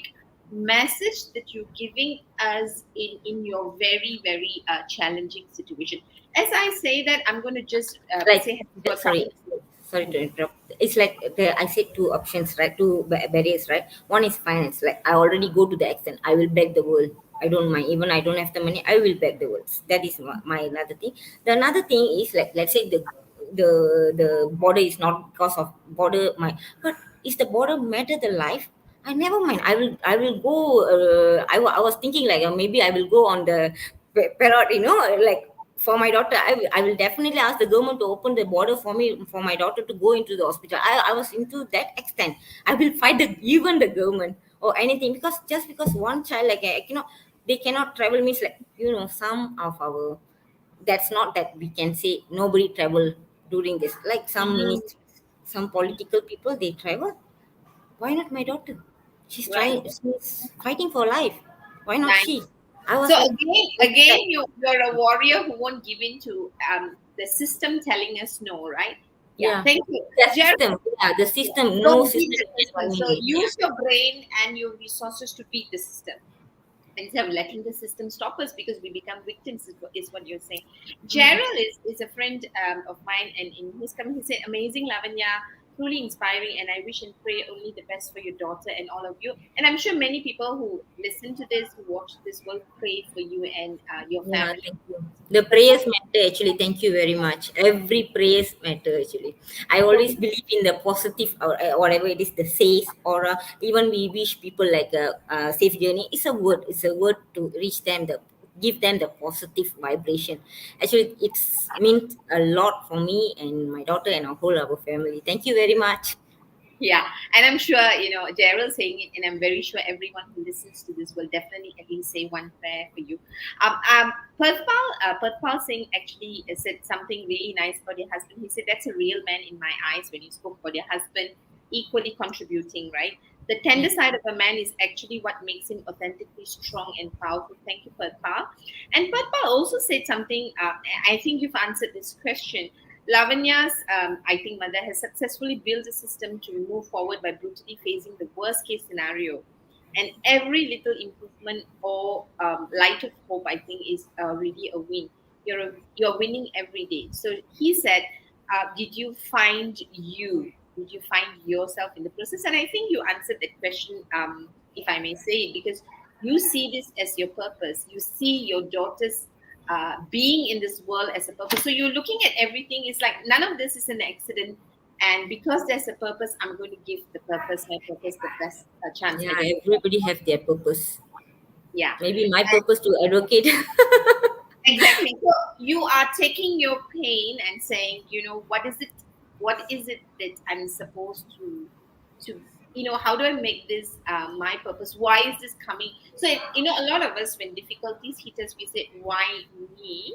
message that you're giving us in your very very challenging situation. As I say that, I'm going to just Like, say hello to a sorry, couple. sorry to interrupt. It's like I said two options, right? Two barriers, right? One is finance. Like, I already go to the extent, I will beg the world. I don't mind, even I don't have the money, I will beg the world. That is my another thing. The another thing is, like, let's say the border is not because of border, my, but is the border matter the life? I never mind. I will go. I was thinking, like, maybe I will go on the parrot, like, for my daughter. I will definitely ask the government to open the border for me, for my daughter to go into the hospital. I was into that extent. I will fight even the government or anything, because just because one child, like, they cannot travel, means, like, some of our, that's not that we can say nobody travel during this, like some Mhm. ministers, some political people, they travel. Why not my daughter? She's Right. trying, she's fighting for life. Why not Nice. she? I was So like, again, you're a warrior who won't give in to the system telling us no, right? Yeah. yeah, Thank you, that Jared. system, yeah, the Yeah. system, no Don't beat system the can system. So me. use your brain and your resources to beat the system, instead of letting the system stop us, because we become victims, is what you're saying. Gerald is a friend of mine, and in his comment he said, amazing Lavanya, truly inspiring, and I wish and pray only the best for your daughter and all of you, and I'm sure many people who listen to this, who watch this, will pray for you and your Yeah, family. thank you. The prayers matter actually. Thank you very much. Every prayers matter actually. I So always believe in the positive, or whatever it is, the says, or even we wish people like a safe journey. It's a word. It's a word to reach them. Give them the positive vibration. Actually, it's meant a lot for me and my daughter and our family. Thank you very much. yeah, and I'm sure, Gerald saying it, and I'm very sure everyone who listens to this will definitely at least say one prayer for you. Perthpal Singh actually said something really nice about your husband. He said, that's a real man in my eyes when you spoke about your husband equally contributing, right? The Yeah. tender side of a man is actually what makes him authentically strong and powerful. Thank you, Perthpal. And Perthpal also said something, I think you've answered this question. Lavanya's, I think, mother has successfully built a system to move forward by brutally facing the worst case scenario. And every little improvement or light of hope, I think, is really a win. You're winning every day. So he said, "Did you find you? Did you find yourself in the process?" And I think you answered that question, if I may say it, because you see this as your purpose. You see your daughter's being in this world as a purpose. So you're looking at everything. It's like none of this is an accident. And because there's a purpose, I'm going to give my purpose, the best chance Yeah, I can. everybody have their purpose. Yeah, Maybe my purpose to advocate. exactly. So you are taking your pain and saying, what is it? What is it that I'm supposed to, how do I make this my purpose? Why is this coming? So, a lot of us, when difficulties hit us, we say, why me?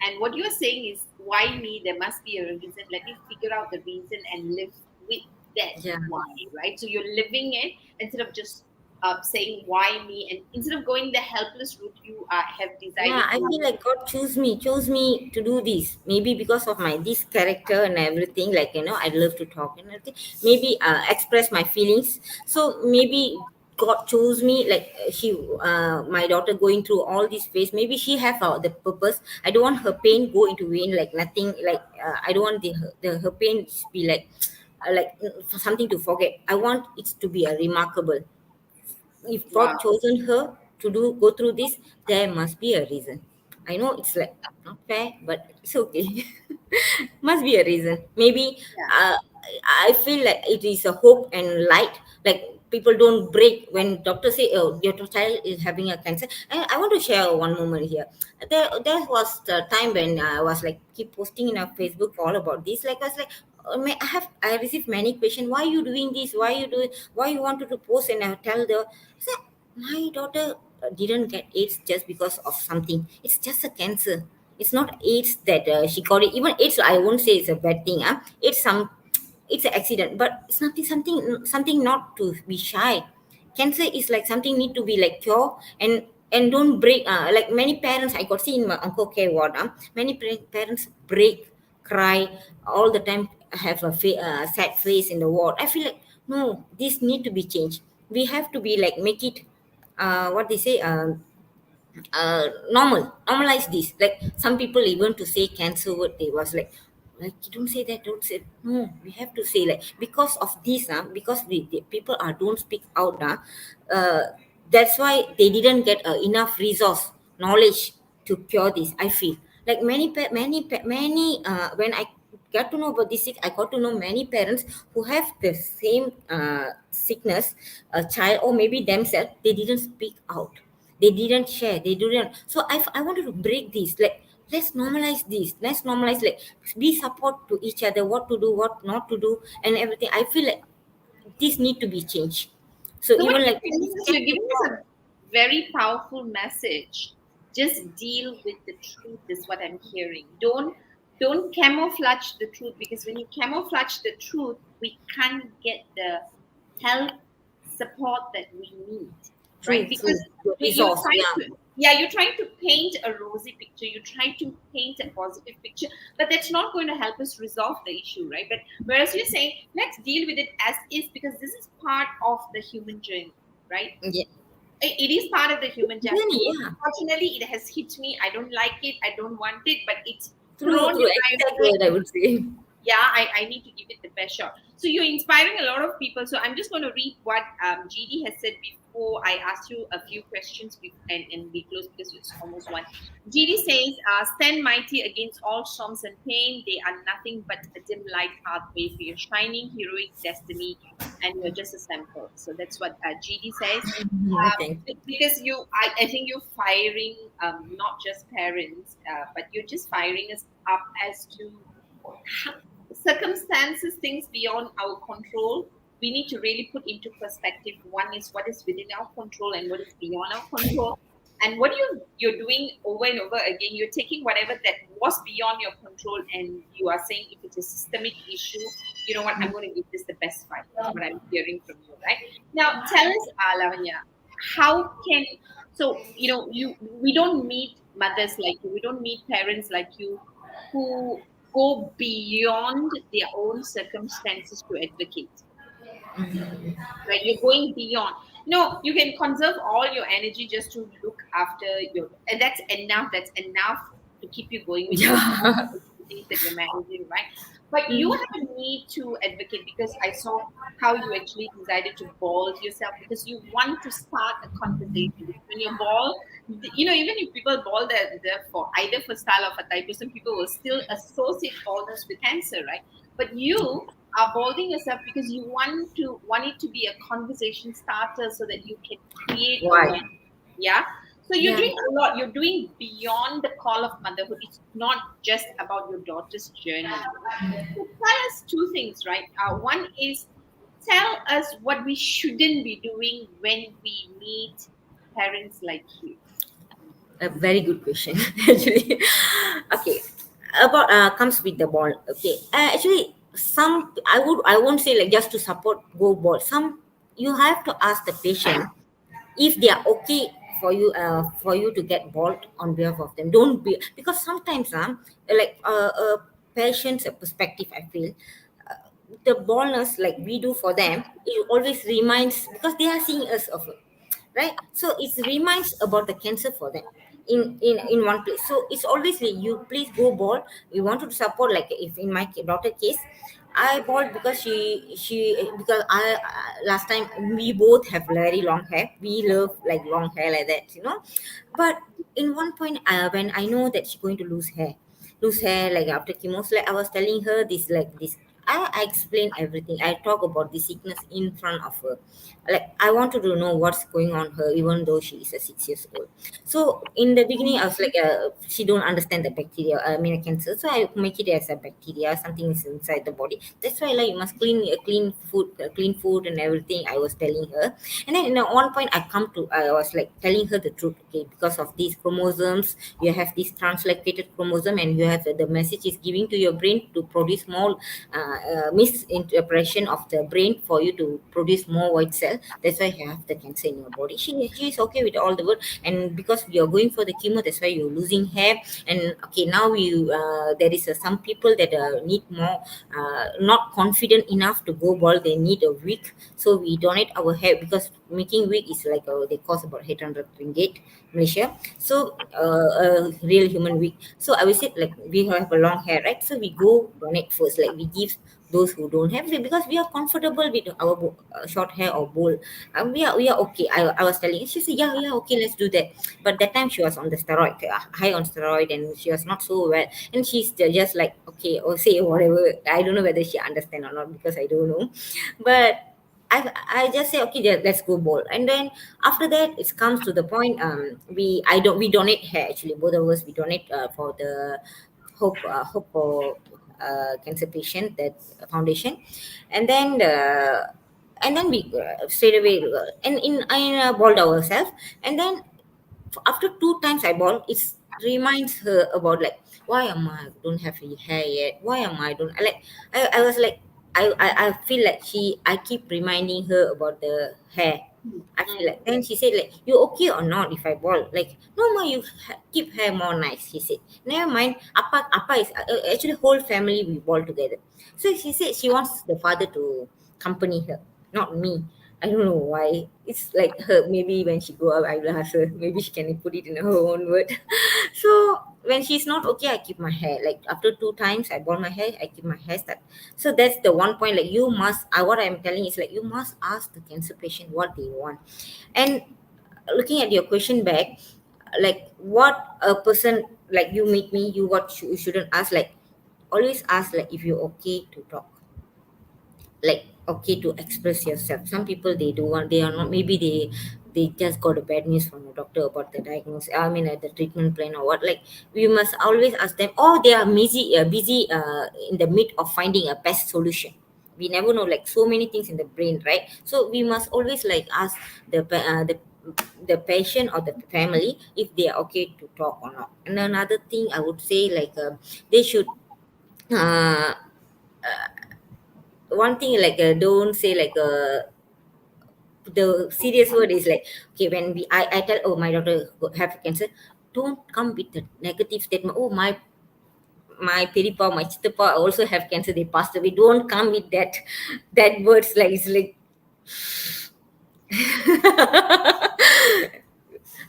And what you're saying is, why me? There must be a reason. Let me figure out the reason and live with that Yeah. why, right? So you're living it instead of just saying why me, and instead of going the helpless route, you have Yeah, decided I to. feel like God chose me to do this. Maybe because of my this character and everything. Like, I love to talk and everything. Maybe express my feelings. So maybe God chose me. Like, my daughter going through all this phase. Maybe she have the purpose. I don't want her pain go into vain. Like nothing. Like, I don't want her pain be like like for something to forget. I want it to be a remarkable. If Wow. God chosen her to go through this, there must be a reason. I know it's like not fair, but it's okay. Must be a reason. Maybe Yeah. I feel like it is a hope and light. Like people don't break when doctors say, oh, your child is having a cancer. And I want to share one moment here. There was the time when I was like keep posting in our Facebook all about this. Like I was like, I received many questions. Why you doing this? Why you doing? Why you wanted to post? And I tell the, so my daughter didn't get AIDS just because of something. It's just a cancer. It's not AIDS that she got it. Even AIDS, I won't say it's a bad thing. It's an accident, but it's something not to be shy. Cancer is like something need to be like cure, and don't break. Like many parents I got see in my uncle care ward. Many parents break, cry all the time, have a sad face in the ward. I feel like no, this need to be changed. We have to be like make it what they say, normalize this. Like some people even to say cancer word, they was like don't say that, don't say. No, we have to say like because of this, because the people are don't speak out, uh, that's why they didn't get enough resource knowledge to cure this. I feel like many when I get to know about this sick, I got to know many parents who have the same sickness, a child or maybe themselves, they didn't speak out, they didn't share, they didn't. So I wanted to break this, like let's normalize this, let's normalize, like be support to each other, what to do, what not to do, and everything. I feel like this need to be changed. So So what even like you're telling us, you're giving us a very powerful message. Just deal with the truth is what I'm hearing. Don't camouflage the truth, because when you camouflage the truth, we can't get the help, support that we need, right? true, Because the you're resource, trying yeah. to, yeah, you're trying to paint a rosy picture, you're trying to paint a positive picture, but that's not going to help us resolve the issue, right? But whereas you're saying let's deal with it as is, because this is part of the human journey, right? Yeah, It is part of the human journey. really, yeah. Unfortunately, it has hit me. I don't like it, I don't want it, but it's True, thrown true, in my exact way. word I would say. Yeah, I need to give it the best shot. So you're inspiring a lot of people. So I'm just going to read what GD has said before I ask you a few questions, and we close because it's almost one. GD says, stand mighty against all storms and pain. They are nothing but a dim light pathway for your shining heroic destiny, and you're just a sample. So that's what GD says. Thank Because I think you're firing not just parents, but you're just firing us up as to circumstances, things beyond our control. We need to really put into perspective. One is what is within our control and what is beyond our control. And what you're doing over and over again, you're taking whatever that was beyond your control, and you are saying if it's a systemic issue, you know what, I'm going to give this the best fight. That's what I'm hearing from you, right? Now, tell us, Lavanya, how can, so you we don't meet mothers like you, we don't meet parents like you who go beyond their own circumstances to advocate, right? You're going beyond. No, you can conserve all your energy just to look after your, and that's enough. That's enough to keep you going with your yeah. things that you're managing, right? But you have a need to advocate, because I saw how you actually decided to bald yourself because you want to start a conversation. Because when you bald, even if people bald, they're for either for style or for type, some people will still associate baldness with cancer, right? But you are balding yourself because you want it to be a conversation starter so that you can create Why? awareness. Yeah. So you're Yeah. doing a lot. You're doing beyond the call of motherhood. It's not just about your daughter's journey. So tell us two things, right? One is tell us what we shouldn't be doing when we meet parents like you. A very good question, actually. Okay, about comes with the ball. Okay, actually, I won't say like just to support go ball. Some you have to ask the patient if they are okay for you to get bald on behalf of them. Don't be, because sometimes like patient's perspective, I feel the baldness like we do for them, it always reminds, because they are seeing us of it, right? So it reminds about the cancer for them in one place. So it's always like you please go bald. We want to support, like if in my daughter case, I bought because she because I last time we both have very long hair. We love like long hair like that. But in one point, when I know that she's going to lose hair like after chemo, so like I was telling her this like this. I explain everything. I talk about the sickness in front of her. Like I wanted to know what's going on her, even though she is a 6 years old. So in the beginning, I was like, she don't understand the bacteria. I mean, a cancer. So I make it as a bacteria. Something is inside the body. That's why like you must clean food and everything. I was telling her, and then at one point I was like telling her the truth. Okay, because of these chromosomes, you have this translocated chromosome, and you have the message is giving to your brain to produce more misinterpretation of the brain for you to produce more white cell. That's why you have the cancer in your body. She is okay with all the word, and because we are going for the chemo, that's why you're losing hair. And okay, now there is some people that need more, not confident enough to go bald. They need a wig, so we donate our hair because making wig is like they cost about 800 ringgit Malaysia. So a real human wig. So I will say like we have a long hair, right? So we go donate first, like we give those who don't have it because we are comfortable with our short hair or bowl. We are okay. I was telling her, she said, yeah, okay, let's do that. But that time she was on the steroid, high on steroid, and she was not so well. And she's just like, okay, or say whatever. I don't know whether she understand or not because I don't know. But I just say okay, let's go bowl. And then after that it comes to the point, we donate hair. Actually both of us, we donate for the hope for cancer patient, that foundation. And then we straight away and in balled ourselves. And then after two times I ball, it reminds her about like, why am I don't have any hair yet? Why am I don't I like I was like I feel like I keep reminding her about the hair. I feel like then she said like, you okay or not if I ball? Like, no ma, you keep hair more nice. She said, never mind. Appa is actually whole family we ball together. So she said she wants the father to accompany her, not me. I don't know why. It's like her. Maybe when she grow up, I will ask her. Maybe she can put it in her own word. So when she's not okay, I keep my hair. Like after two times, I bond my hair. I keep my hair stuck. So that's the one point. Like you must. What I'm telling is like you must ask the cancer patient what they want. And looking at your question back, like what a person like you meet me, you shouldn't ask. Like always ask like if you're okay to talk, like okay to express yourself. Some people they do want, they are not, maybe they just got a bad news from the doctor about the diagnosis, I mean the treatment plan or what. Like we must always ask them, or they are busy in the mid of finding a best solution. We never know, like so many things in the brain, right? So we must always like ask the patient or the family if they are okay to talk or not. And another thing I would say, like they should uh, one thing like don't say like the serious word is like, okay, when I tell, oh my daughter have cancer, don't come with the negative statement. Oh my peripa, my chitapa also have cancer, they passed away. Don't come with that words, like it's like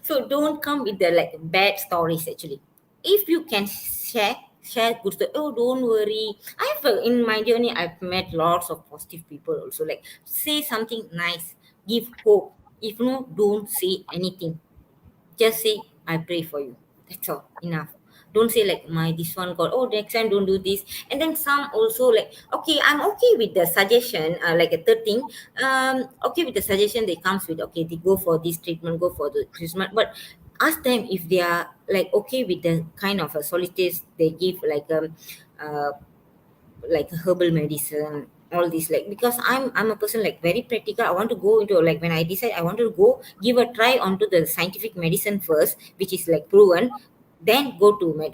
so don't come with the like bad stories. Actually, if you can share good story, oh don't worry. In my journey I've met lots of positive people also. Like say something nice, give hope. If no, don't say anything, just say I pray for you. That's all, enough. Don't say like my this one god, oh next time don't do this. And then some also like, okay, I'm okay with the suggestion, like a third thing, okay with the suggestion they comes with, okay, they go for this treatment, go for the treatment. But ask them if they are like okay with the kind of a solitaires they give, uh, like herbal medicine, all these. Like because I'm a person like very practical. I want to go into, like when I decide I want to go give a try onto the scientific medicine first, which is like proven, then go to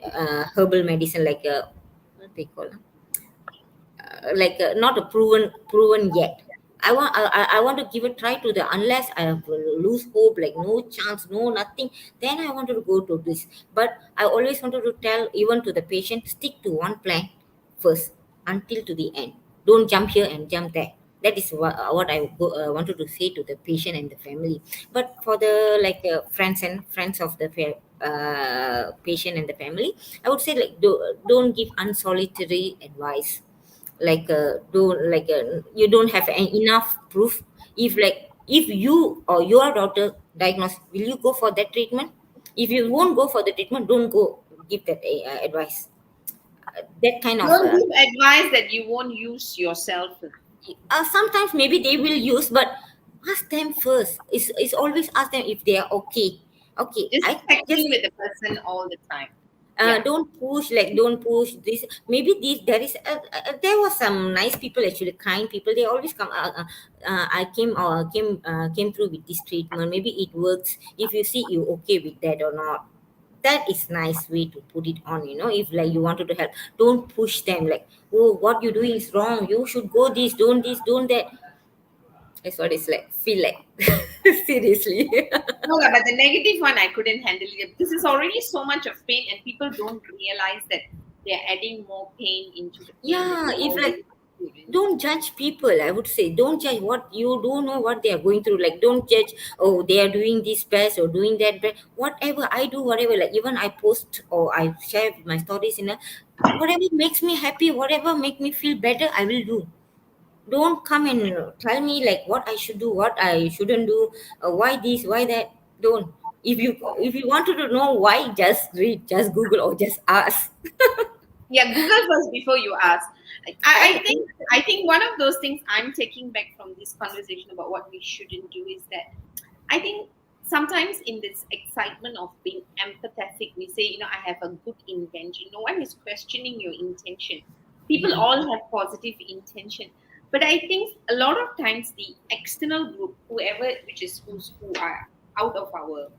herbal medicine, like what they call, like not a proven yet. I want to give a try to the, unless I have lose hope, like no chance, no nothing, then I wanted to go to this. But I always wanted to tell even to the patient, stick to one plan first until to the end. Don't jump here and jump there. That is what wanted to say to the patient and the family. But for the like friends of the patient and the family, I would say like don't give unsolitary advice. Like you don't have enough proof. If you or your daughter diagnosed, will you go for that treatment? If you won't go for the treatment, don't go give that advice. that kind of Don't give advice that you won't use yourself. sometimes maybe they will use, but ask them first. It's always ask them if they are okay. Okay, Just I check just in with the person all the time. Yeah. don't push this. Maybe this there is there was some nice people, actually kind people. They always come. I came through with this treatment. Maybe it works. If you see you okay with that or not, that is nice way to put it on. If like you wanted to help, don't push them like, oh, what you doing is wrong. You should go this, don't that. That's what it's like. Feel like seriously. No, but the negative one I couldn't handle it because it's already so much of pain, and people don't realize that they're adding more pain into the pain that Yeah, they if already like experienced. don't judge people, I would say. Don't judge what you don't know what they are going through. Like don't judge, oh, they are doing this best or doing that best. Whatever I do, whatever, like even I post or I share my stories in a whatever makes me happy, whatever make me feel better, I will do. Don't come and tell me like what I should do, what I shouldn't do, why this, why that. Don't. If you wanted to know why, just read, just Google, or just ask. Yeah, Google first before you ask. I And think one of those things I'm taking back from this conversation about what we shouldn't do is that I think sometimes in this excitement of being empathetic, we say, I have a good intention. No one is questioning your intention. People all have positive intention. But I think a lot of times the external group, whoever, which is who are out of our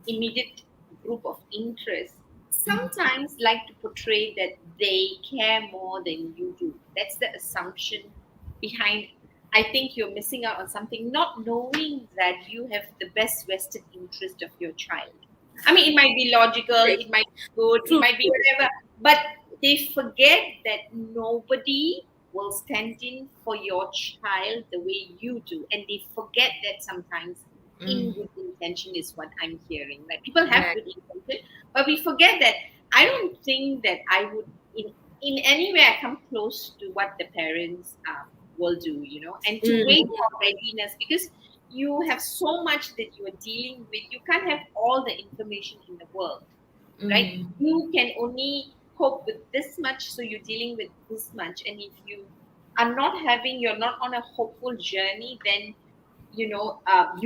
immediate group of interest, sometimes like to portray that they care more than you do. That's the assumption behind. I think you're missing out on something, not knowing that you have the best vested interest of your child. I mean, it might be logical, it might be good, it true, might be true. whatever, but they forget that nobody will stand in for your child the way you do. And they forget that sometimes in good intention is what I'm hearing. Like people have Yeah. good intention, but we forget that I don't think that I would in any way I come close to what the parents will do, and to Mm, wait for readiness because you have so much that you are dealing with. You can't have all the information in the world, right? mm, You can only cope with this much, so you're dealing with this much. And if you are not having, you're not on a hopeful journey, then you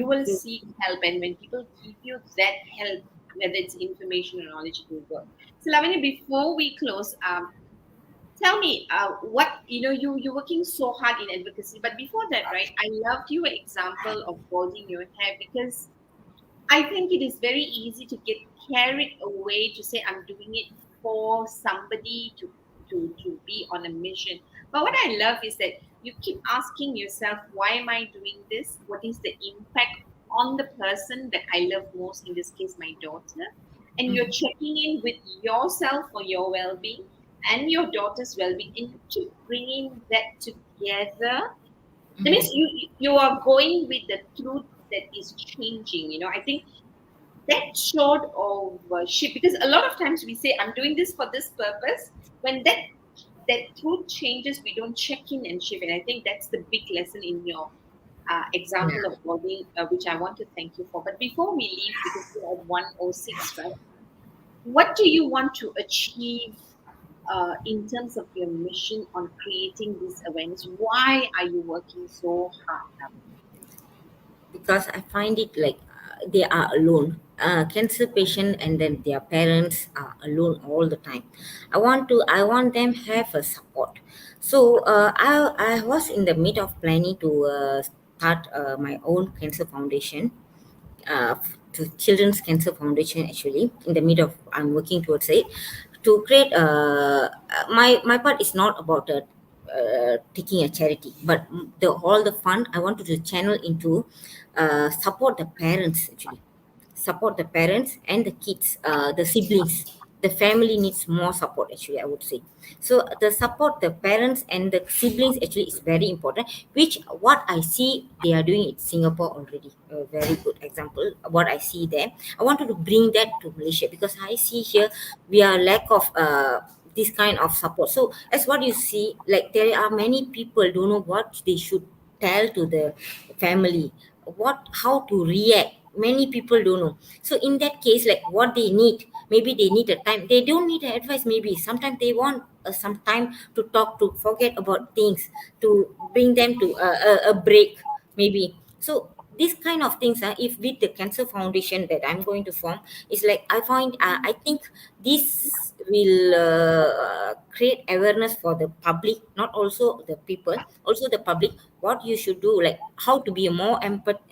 will true. seek help. And when people give you that help, whether it's information or knowledge, it will work. So, Lavanya, before we close, tell me, what you're working so hard in advocacy, but before that, right? I loved your example of balding your hair because I think it is very easy to get carried away to say I'm doing it for somebody to be on a mission. But what I love is that you keep asking yourself, why am I doing this? What is the impact on the person that I love most? In this case, my daughter. And you're checking in with yourself for your well-being and your daughter's well-being, and you keep bringing that together. That means you are going with the truth that is changing. I think that sort of shift, because a lot of times we say I'm doing this for this purpose. When that truth changes, we don't check in and shift. And I think that's the big lesson in your Yeah. example of body, which I want to thank you for. But before we leave, because we're at 106, right? What do you want to achieve in terms of your mission on creating this awareness? Why are you working so hard? Because I find it like they are alone. Cancer patient and then their parents are alone all the time. I want them have a support. So I was in the mid of planning to start my own cancer foundation, to Children's Cancer Foundation, actually in the middle of I'm working towards it to create my part is not about taking a charity, but the all the fund I wanted to channel into support the parents, actually support the parents and the kids, the siblings. The family needs more support, actually, I would say. So the support the parents and the siblings actually is very important, which what I see they are doing in Singapore already. A very good example what I see there. I wanted to bring that to Malaysia because I see here we are lack of this kind of support. So as what you see, like there are many people don't know what they should tell to the family, how to react. Many people don't know. So in that case, like what they need, Maybe they need a time. They don't need advice. Maybe sometimes they want some time to talk, to forget about things, to bring them to a break. Maybe so. These kind of things, if with the cancer foundation that I'm going to form, is like I find, I think this will create awareness for the public, not also the people, also the public, what you should do, like how to be a more empath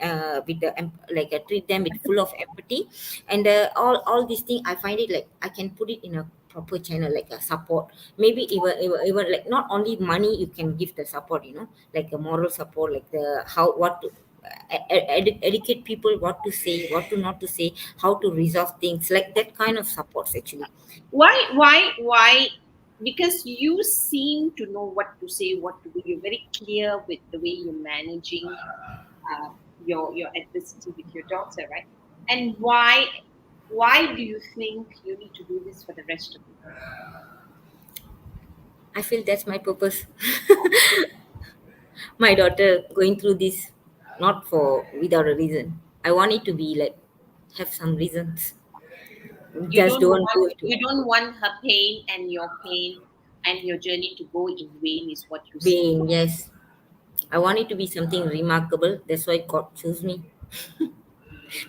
with the like treat them with full of empathy. And all these things, I find it like I can put it in a proper channel, like a support. Maybe even like not only money you can give the support, like a moral support, like the how what to educate people, what to say, what to not to say, how to resolve things, like that kind of supports actually. Why? Because you seem to know what to say, what to do. You're very clear with the way you're managing uh, your adversity with your daughter, right? And why do you think you need to do this for the rest of your life? I feel that's my purpose. My daughter going through this, not for without a reason. I want it to be like have some reasons. You Just don't don't want do it to you don't want her pain and your journey to go in vain is what you say. being, yes. I want it to be something remarkable. That's why God chose me.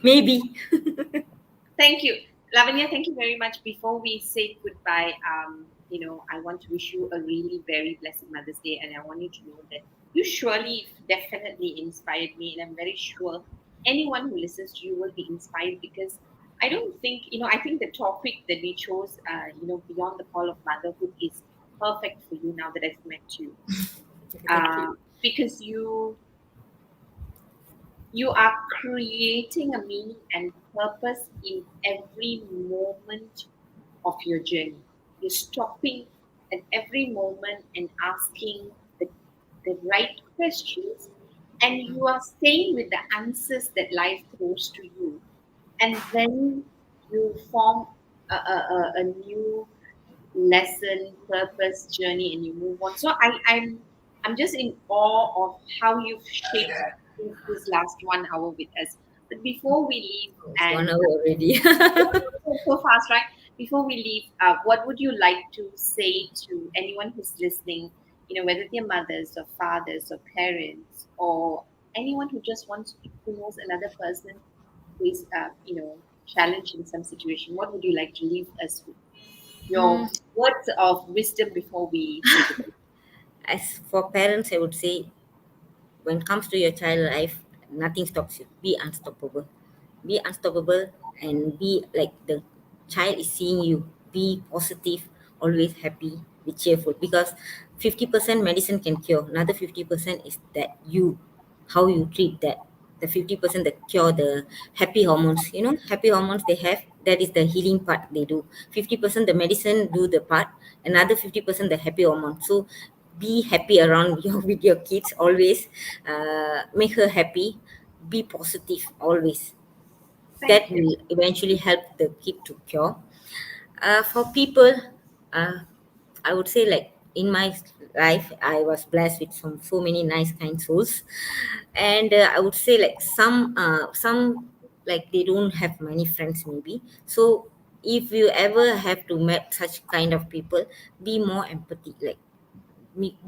Maybe. Thank you, Lavanya. Thank you very much. Before we say goodbye, I want to wish you a really very blessed Mother's Day, and I want you to know that you surely, definitely inspired me, and I'm very sure anyone who listens to you will be inspired because I don't think, I think the topic that we chose, beyond the call of motherhood, is perfect for you now that I've met you, Thank you. because you are creating a meaning and purpose in every moment of your journey. You're stopping at every moment and asking the right questions, and you are staying with the answers that life throws to you. And then you form a new lesson, purpose, journey, and you move on. So I'm just in awe of how you've shaped this last 1 hour with us. But before we leave, It's and 1 hour already. so fast, right? Before we leave, what would you like to say to anyone who's listening? Whether they're mothers or fathers or parents or anyone who just who knows another person who is, challenged in some situation. What would you like to leave us with? Your words of wisdom before we say goodbye. As for parents, I would say, when it comes to your child life, nothing stops you. Be unstoppable. Be unstoppable and be like the child is seeing you. Be positive, always happy, be cheerful. Because 50% medicine can cure. Another 50% is that you, how you treat that. The 50% that cure the happy hormones. Happy hormones they have, that is the healing part they do. 50% the medicine do the part, another 50% the happy hormone. So be happy around with your kids always. Make her happy, be positive always. That Thank you. will eventually help the kid to cure. For people, uh, I would say, like in my life, I was blessed with so many nice kind souls, and I would say like some like they don't have many friends maybe. So if you ever have to meet such kind of people, be more empathy, like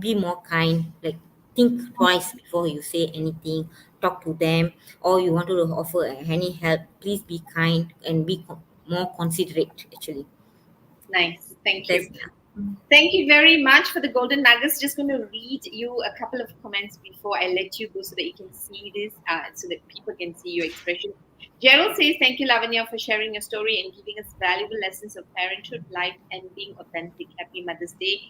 be more kind, like think twice before you say anything, talk to them, or you want to offer any help, please be kind and be more considerate actually. Nice. Thank That's you. Thank you very much for the golden nuggets. Just going to read you a couple of comments before I let you go so that you can see this, so that people can see your expression. Gerald says, thank you, Lavanya, for sharing your story and giving us valuable lessons of parenthood, life, and being authentic. Happy Mother's Day.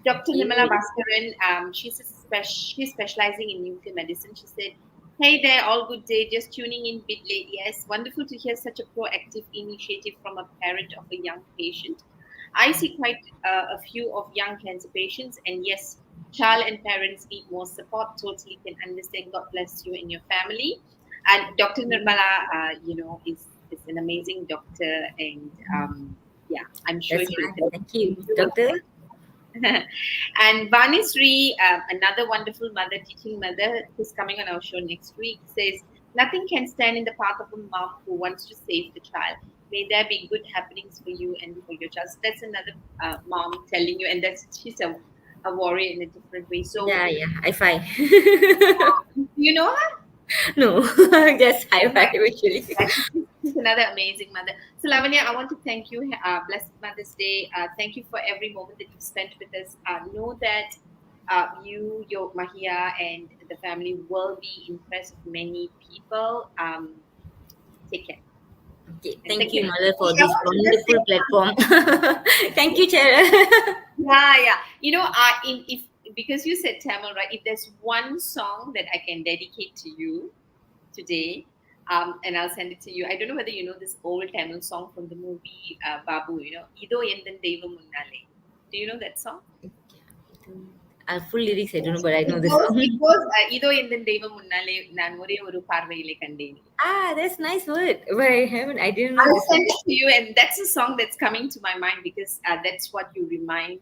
Dr. you. Nimala Bhaskaran, she's specializing in nuclear medicine. She said, hey there, all good day. Just tuning in bit late. Yes, wonderful to hear such a proactive initiative from a parent of a young patient. I see quite a few of young cancer patients, and yes, child and parents need more support. Totally can understand. God bless you and your family. And Dr. Nirmala, is an amazing doctor, and yeah, I'm sure That's she'll nice, help thank you, you. doctor. And Vanisri, another wonderful mother, teaching mother, who's coming on our show next week, says, nothing can stand in the path of a mom who wants to save the child. May there be good happenings for you and for your child. So that's another mom telling you, and she's a warrior in a different way. So Yeah, I find. you know her? No, just high five actually. Yeah, she's another amazing mother. So, Lavanya, I want to thank you. Blessed Mother's Day. Thank you for every moment that you've spent with us. Know that you, your Mahia, and the family will be impressed with many people. Take care. Okay, And thank thank you, you. Mother, for I this want to just wonderful say, platform. Thank you, Chera. yeah. You know, if because you said Tamil, right? If there's one song that I can dedicate to you today, and I'll send it to you. I don't know whether you know this old Tamil song from the movie Babu. You know, Ido Yendan Devam Munnale. Do you know that song? Full lyrics, I don't know, but I know It the goes, song. it goes, Ido Yendan Devam Munnale, Nan Ore Oru Parvaile Kandeni. That's nice word. But I didn't know I'll this send one. it to you, and that's a song that's coming to my mind because that's what you remind,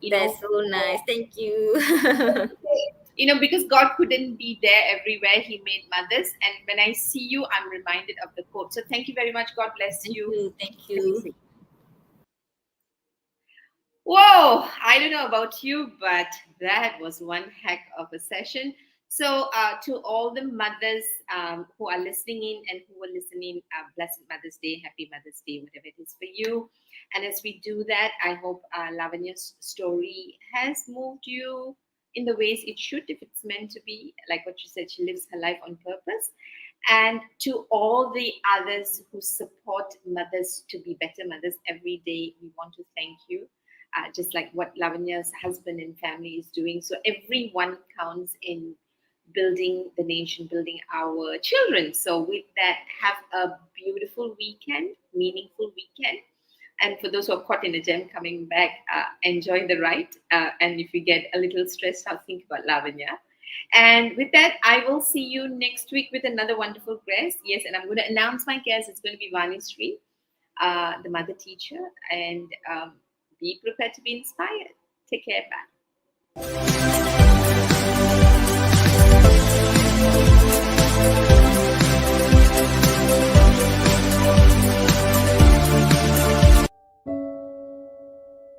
you That's know. so nice. Thank you. You know, because God couldn't be there everywhere, He made mothers. And when I see you, I'm reminded of the quote. So thank you very much. God bless Thank you. you. Thank Let me you. see. Whoa, I don't know about you, but that was one heck of a session. So, to all the mothers who are listening in and who are listening, Blessed Mother's Day, Happy Mother's Day, whatever it is for you. And as we do that, I hope Lavanyah's story has moved you in the ways it should, if it's meant to be. Like what she said, she lives her life on purpose. And to all the others who support mothers to be better mothers every day, we want to thank you, just like what Lavanyah's husband and family is doing. So everyone counts in building the nation, building our children. So with that, have a beautiful weekend, meaningful weekend. And for those who are caught in a jam coming back, enjoy the ride. And if you get a little stressed out, think about Lavanya. And with that, I will see you next week with another wonderful guest. Yes, and I'm going to announce my guest. It's going to be Vani Sri, the mother teacher. And be prepared to be inspired. Take care. Bye.